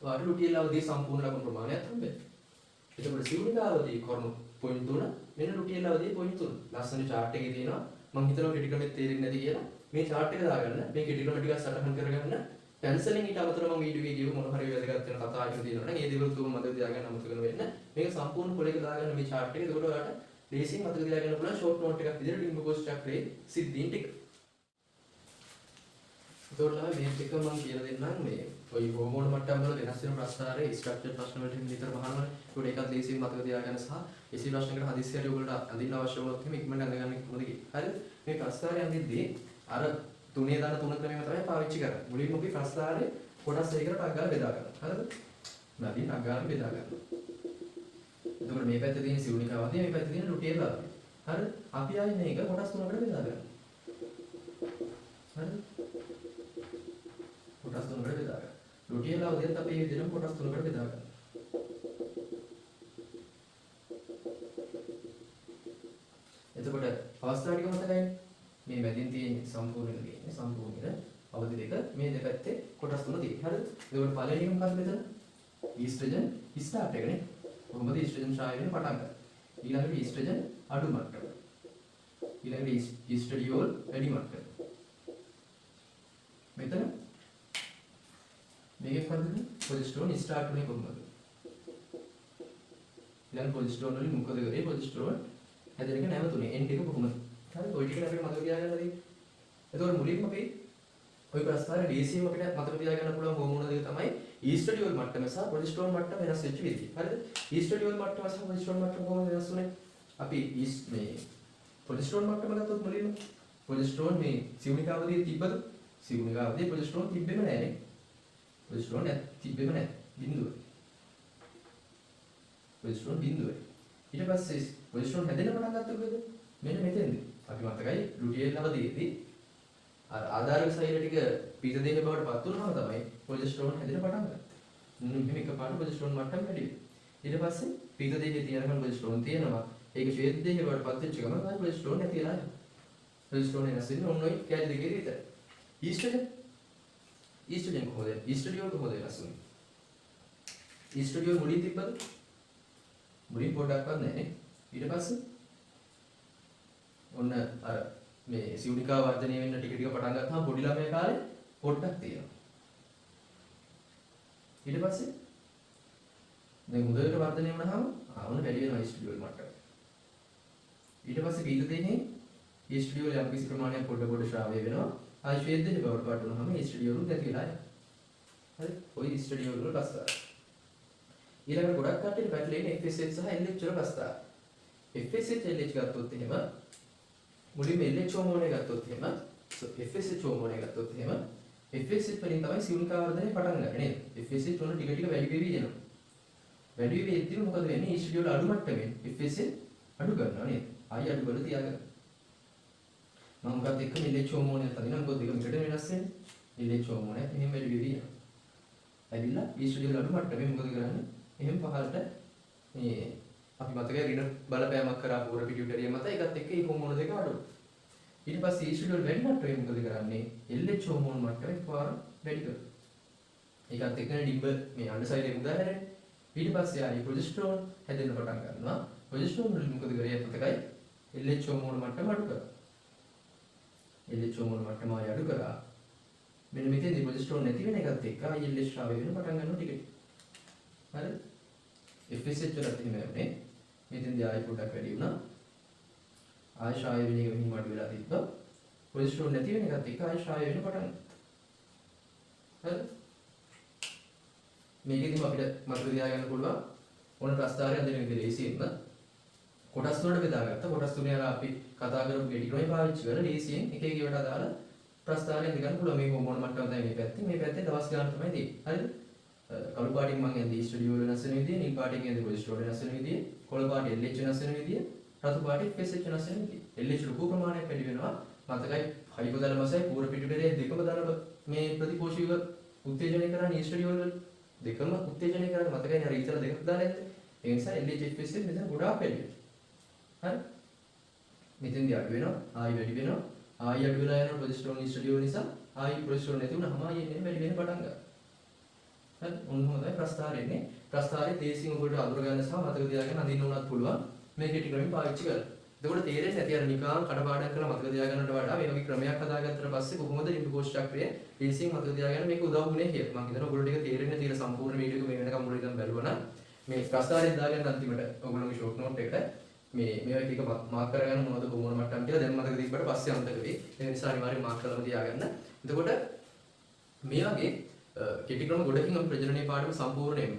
ඔයාලට ලුටියල් අවධිය සම්පූර්ණ ලකුණු ප්‍රමාණයක් හම්බෙනවා. එතකොට සිවුනිකාවදී කරුණු පොයින්ට් 3 මෙන්න ලුටියල් අවධියේ පොයින්ට් 3. ලස්සන chart එකේ තියෙනවා. මම හිතනවා කෙටි ක්‍රමෙත් තේරෙන්නේ නැති කියලා. මේ chart එක දාගන්න. මේ කෙටි ක්‍රම ටිකක් සටහන් කරගන්න. පැන්සලෙන් ඊට අමතරව මම වීඩියෝ මොන හරි වැදගත් වෙන කතා අහන්න තියෙනවා නම් ඒ දේවල් තුම මතක තියාගන්න අමතක වෙන්න. මේක සම්පූර්ණ පොලේක දාගන්න මේ chart එක. එතකොට ඔයාලට ලේසියෙන් මතක තියාගන්න පුළුවන් short note එකක් විදිහට ඩිම්බ කෝස් චක්‍රයේ සිද්ධීන් ටික. එතකොට මේ ටික මම කියලා දෙන්නම් මේ ඔය හෝමෝන මට්ටම් වල වෙනස් වෙන ප්‍රශ්න ආරේ ස්ට්‍රක්චර් ප්‍රශ්න වලට නිතර අහනවා. ඒකට ඒකත් ලේසියෙන් මතක තියාගන්න සහ එසි ප්‍රශ්නකට හදිස්සියට ඔයගොල්ලෝ අඳින්න අවශ්‍ය වුණොත් එහෙම ඉක්මනට අඳගන්න කොහොමද කියලා. හරිද? මේ ප්‍රශ්න ආරේ අඳිද්දී අර තුනේ දාන තුන ක්‍රමයම තමයි පාවිච්චි කරන්නේ. මුලින්ම අපි ප්‍රශ්න ආරේ කොටස් දෙකකට අග්ගාලා බෙදා ගන්නවා. හරිද? නැදින් අග්ගාලා බෙදා ගන්නවා. එතකොට මේ පැත්තේ තියෙන සිවුනිකා වාදය මේ පැත්තේ තියෙන ලුටියල් වාදය. හරිද? අපි ආයේ මේක කොටස් තුනකට බෙදා ගන්නවා. හරිද? කොටස් තුනකට බෙදා ගන්නවා. ලුටියල් වාදයත් අපි මේ විදිහටම කොටස් තුනකට බෙදා ගන්නවා. එතකොට අවස්ථා ටික මතකයි. මේ මැදින් තියෙන සම්පූර්ණ දෙන්නේ සම්පූර්ණ අවධි දෙක මේ දෙපැත්තේ කොටස් තුන තියෙනවා. හරිද? ඒකට පළවෙනි එක මොකක්ද මෙතන? ඊස්ට්‍රජන් ස්ටාර්ට් එකනේ. කොහොමද ඊස්ට්‍රජන් ශ්‍රාවය වෙන පටන් ගන්න. ඊළඟට ඊස්ට්‍රජන් අඩු මට්ටම. ඊළඟට ඊස්ට්‍රඩියෝල් වැඩි මට්ටම. මෙතන මේකේ මොකද්ද? ප්‍රොජෙස්ටරෝන් ස්ටාර්ට් වෙන්නේ කොහොමද? ඊළඟ ප්‍රොජෙස්ටරෝන් වලින් මොකද කරේ? ප්‍රොජෙස්ටරෝන් හැදෙන එක නැවතුනේ. එන්ඩ් එක කොහොමද? හරි ඔය ටික අපිට මතක තියාගන්න තියෙන්නේ. එතකොට මුලින්ම අපි ඔය ප්‍රස්තාරේ DCM අපිට මතක තියාගන්න පුළුවන් හෝමෝන දෙක තමයි ඊස්ට්‍රඩියෝල් මට්ටම සහ ප්‍රොජෙස්ටරෝන් මට්ටම වෙනස් වෙච්ච විදිහ. හරිද? ඊස්ට්‍රඩියෝල් මට්ටම සහ ප්‍රොජෙස්ටරෝන් මට්ටම කොහොමද වෙනස් වුනේ? අපි මේ ප්‍රොජෙස්ටරෝන් මට්ටම ගත්තොත් මුලින්ම ප්‍රොජෙස්ටරෝන් මේ සිවුනිකාවදී තිබ්බද? සිවුනිකාවදී ප්‍රොජෙස්ටරෝන් තිබෙම නැහැ නේ. ප්‍රොජෙස්ටරෝන් තිබෙම නැහැ. බිඳුව. ප්‍රොජෙස්ටරෝන් බිඳුවයි. ඊට පස්සේ ප්‍රොජෙස්ටරෝන් හැදෙන්න පටන් ගත්තොත් මොකද? මෙන්න මෙතෙන්දී අපි මතකයි ලුටියල් අවදීදී අර ආධාරක සෛල ටික පිට දෙක බවට පත් වුණාම තමයි ප්‍රොජෙස්ටරෝන් හැදෙන්න පටන් ගත්තේ. මෙන්න එකපාරට ප්‍රොජෙස්ටරෝන් මට්ටම වැඩි වෙනවා. ඊට පස්සේ පිට දෙකේ තියෙනකන් ප්‍රොජෙස්ටරෝන් තියෙනවා. ඒක ශ්වේත දෙකේ බවට පත් වෙච්ච ගමන් තමයි ප්‍රොජෙස්ටරෝන් නැති වෙලා යන්නේ. ප්‍රොජෙස්ටරෝන් වෙනස් වෙන්නේ ඔන්න ඔය කැලේ දෙකේ විතරයි. ඊස්ට්‍රජන් කොහොමද? ඊස්ට්‍රඩියෝල් කොහොමද වෙනස් වෙන්නේ? ඊස්ට්‍රඩියෝල් මුලින් තිබ්බද? මුලින් පොඩ්ඩක්වත් නැහැ නේ. ඊට පස්සේ ඔන්න අර මේ සිවුනිකා වර්ධනය වෙන්න ටික ටික පටන් ගත්තාම පොඩි ළමයා කාලේ පොඩ්ඩක් තියෙනවා. ඊට පස්සේ දැන් හොඳට වර්ධනය වුණාම ආවන වැඩි වෙනවා ඊස්ට්‍රඩියෝල් මට්ටම. ඊට පස්සේ පීත දෙන්නේ ඊස්ට්‍රඩියෝල් යම් කිසි ප්‍රමාණයක් පොඩ ශ්‍රාවය වෙනවා. ආයි ශ්වේත දෙක බවට පත් වුණාම ඊස්ට්‍රඩියෝල් නැති වෙලා යනවා. හරි? ඔය ඊස්ට්‍රඩියෝල් වල ප්‍රස්තාර. ඊළඟට ගොඩක් කට්ටියට පැටලෙන්නේ FSH සහ LH වල ප්‍රස්තාර. FSH LH ගත්තොත් එහෙම මුලින්ම LH හෝමෝනේ ගත්තොත් එහෙම FSH හෝමෝනේ ගත්තොත් එහෙම FSH වලින් තමයි සිවුනිකා වර්ධනය පටන් ගන්න නේද? FSH වල ටික ටික වැඩි වෙවි යනවා. වැඩි වෙවි එද්දීම මොකද වෙන්නේ? ඊස්ට්‍රඩියෝල් අඩු මට්ටමෙන් FSH අඩු කරනවා නේද? ආයි අඩු කරලා තියාගන්න. මම මොකක්ද එක්ක LH හෝමෝනේ තදිනම් මොකද දෙක මිට වෙනස් වෙන්නේ? LH හෝමෝනේ එහෙම වැඩි වෙවි යනවා. ඇවිල්ලා ඊස්ට්‍රඩියෝල් අඩු මට්ටමේ මොකද කරන්නේ? එහෙම පහළට මේ අපි මතකයි රින බලපෑමක් කරා පූර්ව පිටියුටරිය මත ඒකත් එක්ක මේ හෝමෝන දෙක අඩු. ඊට පස්සේ ඊස්ට්‍රඩියෝල් වැඩි මට්ටමේ මොකද කරන්නේ? LH හෝමෝන මට්ටම එකපාර වැඩි කරනවා. ඒකත් එක්ක ඩිම්බ මේ අණ්ඩසයිලේ උදාහරණය. ඊට පස්සේ ආයි ප්‍රොජෙස්ටරෝන් හැදෙන්න පටන් ගන්නවා. ප්‍රොජෙස්ටරෝන් වලින් මොකද කරේ? මතකයි LH හෝමෝන මට්ටම අඩු කරා. LH හෝමෝන මට්ටම ආයි අඩු කරා. මෙන්න මෙතෙන්දී ප්‍රොජෙස්ටරෝන් නැති වෙන එකත් එක්ක ආයි LH ශ්‍රාවය වෙන්න පටන් ගන්නවා ටික ටික. හරිද? FSH වලත් එහෙම වෙන්නේ. මෙතෙන්දී ආයි පොඩ්ඩක් වැඩි වුණා. ආයි ශ්‍රාවය වෙන එක මෙහිම අඩු වෙලා තිබ්බා. ප්‍රොජෙස්ටරෝන් නැති වෙන එකත් එක්ක ආයි ශ්‍රාවය වෙන්න පටන් ගත්තා. හරිද? මේකෙදිම අපිට මතක තියාගන්න පුළුවන් ඕන ප්‍රස්තාරයක් දෙන විදිහට ලේසියෙන්ම කොටස් තුනකට බෙදාගත්තා. කොටස් තුනේ අර අපි කතා කරපු ගෙඩි ක්‍රමය පාවිච්චි කරලා ලේසියෙන් එක එක ඒවාට අදාළ ප්‍රස්තාරයක් දෙගන්න පුළුවන්. මේ හෝමෝන මට්ටම තමයි මේ පැත්තේ දවස් ගානක් තමයි තියෙන්නේ. හරිද? කළු පාටින් මම යන්නේ ඊස්ට්‍රඩියෝල් වෙනස් වෙන විදිය, නිල් පාටින් යන්නේ ප්‍රොජෙස්ටරෝන් වෙනස් වෙන විදිය, කොළ පාටින් LH වෙනස් වෙන විදිය, රතු පාටින් FSH වෙනස් වෙන විදිය. LH ලොකු ප්‍රමාණයක් වැඩි වෙනවා. මතකයි හයිපොතැලමසයි පූර්ව පිටුපිටේ දෙකම දාන මේ ප්‍රතිපෝෂීව උත්තේජනය කරන්නේ ඊස්ට්‍රඩියෝල් වල දෙකම උත්තේජනය කරන්නේ මතකයි අර ඉතල දෙකක් දාලා ඉන්නේ. ඒ නිසා LH FSH මෙතන ගොඩාක් වැඩි වෙනවා. හරි? මෙතෙන්දී අඩු වෙනවා, ආයි වැඩි වෙනවා, ආයි අඩු වෙලා යනවා ප්‍රොජෙස්ටරෝන් ඊස්ට්‍රඩියෝල් නිසා, ආයි ප්‍රොජෙස්ටරෝන් නැති වුණාම ආයි එන්නේ වැඩි වෙන පටන් ගන්නවා. හරි ඔන්න හොඳයි ප්‍රස්ථාරය ඉන්නේ ප්‍රස්ථාරයේ දේශින් ඔබට අඳුර ගන්න සහ මතක තියාගන්න අඳින්න උනත් පුළුවන් මේ කෙටි ක්‍රමෙන් පාවිච්චි කරලා. එතකොට තේරෙන්නේ නැති අර නිකාන් කඩපාඩම් කරලා මතක තියාගන්නට වඩා මේ වගේ ක්‍රමයක් හදාගත්තට පස්සේ කොහොමද ඉන්ඩිකෝස් චක්‍රය දේශින් මතක තියාගන්න මේක උදව් වුණේ කියලා. මම හිතනවා ඔයගොල්ලෝ ටික තේරෙන්නේ තියෙන සම්පූර්ණ වීඩියෝ එක මේ වෙනකම් මුලින් ඉඳන් බැලුවා නම් මේ ප්‍රස්ථාරයෙන් දාගන්න අන්තිමට ඔයගොල්ලෝගේ ෂෝට් නෝට් එකට මේවා ටික මාක් කරගන්න මොනවද කොහොමද මට්ටම් කියලා දැන් මතක තිබ්බට පස්සේ අමතක වෙයි. ඒ නිසා අනිවාර්යෙන් මාක් කරලා තියාගන්න. එතකොට මේ වගේ කෙටි ක්‍රම ගොඩකින් අපි ප්‍රජනනීය පාඩම සම්පූර්ණයෙන්ම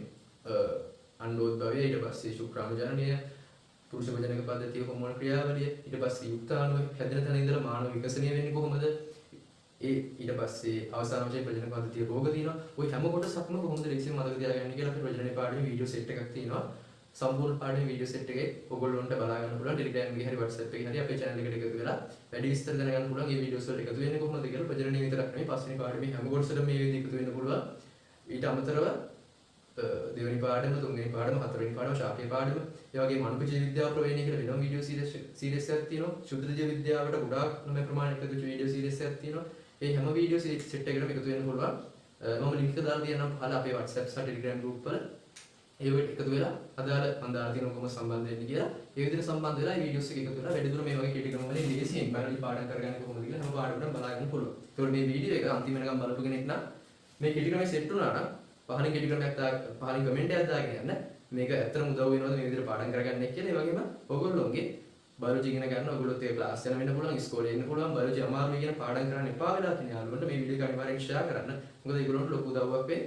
අණ්ඩෝද්භවය ඊට පස්සේ ශුක්‍රාණුජනනය පුරුෂ ප්‍රජනක පද්ධතිය හෝමෝන ක්‍රියාවලිය ඊට පස්සේ යුක්තාණුව හැදෙන තැන ඉඳලා මානව විකසනය වෙන්නේ කොහොමද ඊට පස්සේ අවසාන වශයෙන් ප්‍රජනක පද්ධතිය රෝග තියෙනවා ওই හැම කොටසක්ම කොහොමද ලේසියෙන් මතක තියාගන්නේ කියලා අපි ප්‍රජනනීය පාඩමේ වීඩියෝ සෙට් එකක් තියෙනවා සම්පූර්ණ පාඩමේ වීඩියෝ සෙට් එකේ ඔයගොල්ලොන්ට බලා ගන්න පුළුවන් ටෙලිග්‍රෑම් එකේ හරි WhatsApp එකේ හරි අපේ channel එකට එකතු වෙලා වැඩි විස්තර දැනගන්න පුළුවන් මේ වීඩියෝස් වලට එකතු වෙන්නේ කොහොමද කියලා ප්‍රජනනීය විතරක් නෙමෙයි පස්වෙනි පාඩමේ හැම කොටසකම මේ විදිහට එකතු වෙන්න පුළුවන් ඊට අමතරව දෙවෙනි පාඩම තුන්වෙනි පාඩම හතරවෙනි පාඩම ශාකීය පාඩම ඒ වගේම අනුක ජීව විද්‍යාව ප්‍රවේණය කියලා වෙනම වීඩියෝ සීරීස් එකක් තියෙනවා ශුද්ධ ජීව විද්‍යාවට ගොඩාක් නම ප්‍රමාණයක වීඩියෝ සීරීස් එකක් තියෙනවා ඒ හැම වීඩියෝ සෙට් එකකටම එකතු වෙන්න පුළුවන් මම ලින්ක් එක දාලා තියෙනවා පහළ අපේ WhatsApp සහ Telegram group වල ඒවට එකතු වෙලා අදාළ මම දාලා තියෙන ඔක්කොම සම්බන්ධ වෙන්න කියලා ඒ විදිහට සම්බන්ධ වෙලා වීඩියෝස් එක එකතු වෙලා වැඩිදුර මේ වගේ කෙටි ක්‍රම වලින් ලේසියෙන් පැහැදිලි පාඩම් කරගන්න කොහොමද කියලා හැම පාඩමකටම බලා ගන්න පුළුවන් ඒතකොට මේ වීඩියෝ එක අන්තිම වෙනකම් බලපු කෙනෙක් නම් මේ කෙටි ක්‍රමයේ සෙට් වුණා නම් පහලින් කෙටි ක්‍රමයක් පහලින් කමෙන්ට් එකක් දාගෙන යන්න මේක ඇත්තටම උදව් වෙනවද මේ විදිහට පාඩම් කරගන්නේ කියලා ඒ වගේම ඔයගොල්ලෝගේ බයොලොජි ඉගෙන ගන්න ඔයගොල්ලොත් ඒ ක්ලාස් යන වෙන්න පුළුවන් ඉස්කෝලේ ඉන්න පුළුවන් බයොලොජි අමාරුයි කියන පාඩම් කරන්න එපා වෙලා තියෙන යාළුවන්ට මේ වීඩියෝ එක අනිවාර්යෙන් ෂෙයා කරන්න මොකද ඒගොල්ලන්ට ලොකු උදව්වක් වෙයි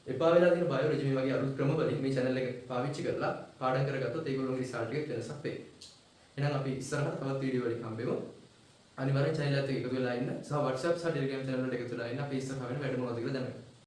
එපා වෙලා තියෙන බයොලොජි මේ වගේ අලුත් ක්‍රම වලින් මේ channel එක පාවිච්චි කරලා පාඩම් කරගත්තොත් ඒගොල්ලෝගේ රිසල්ට් එකේ වෙනසක් වෙයි එහෙනම් අපි ඉස්සරහට තවත් වීඩියෝ වලින් හම්බෙමු අනිවාර්යෙන් channel එකත් එක්ක එකතු වෙලා ඉන්න සහ WhatsApp සහ Telegram channel වලට එකතු වෙලා ඉන්න අපි ඉස්සරහ වෙන වැඩ මොනවද කියලා දැනගන්න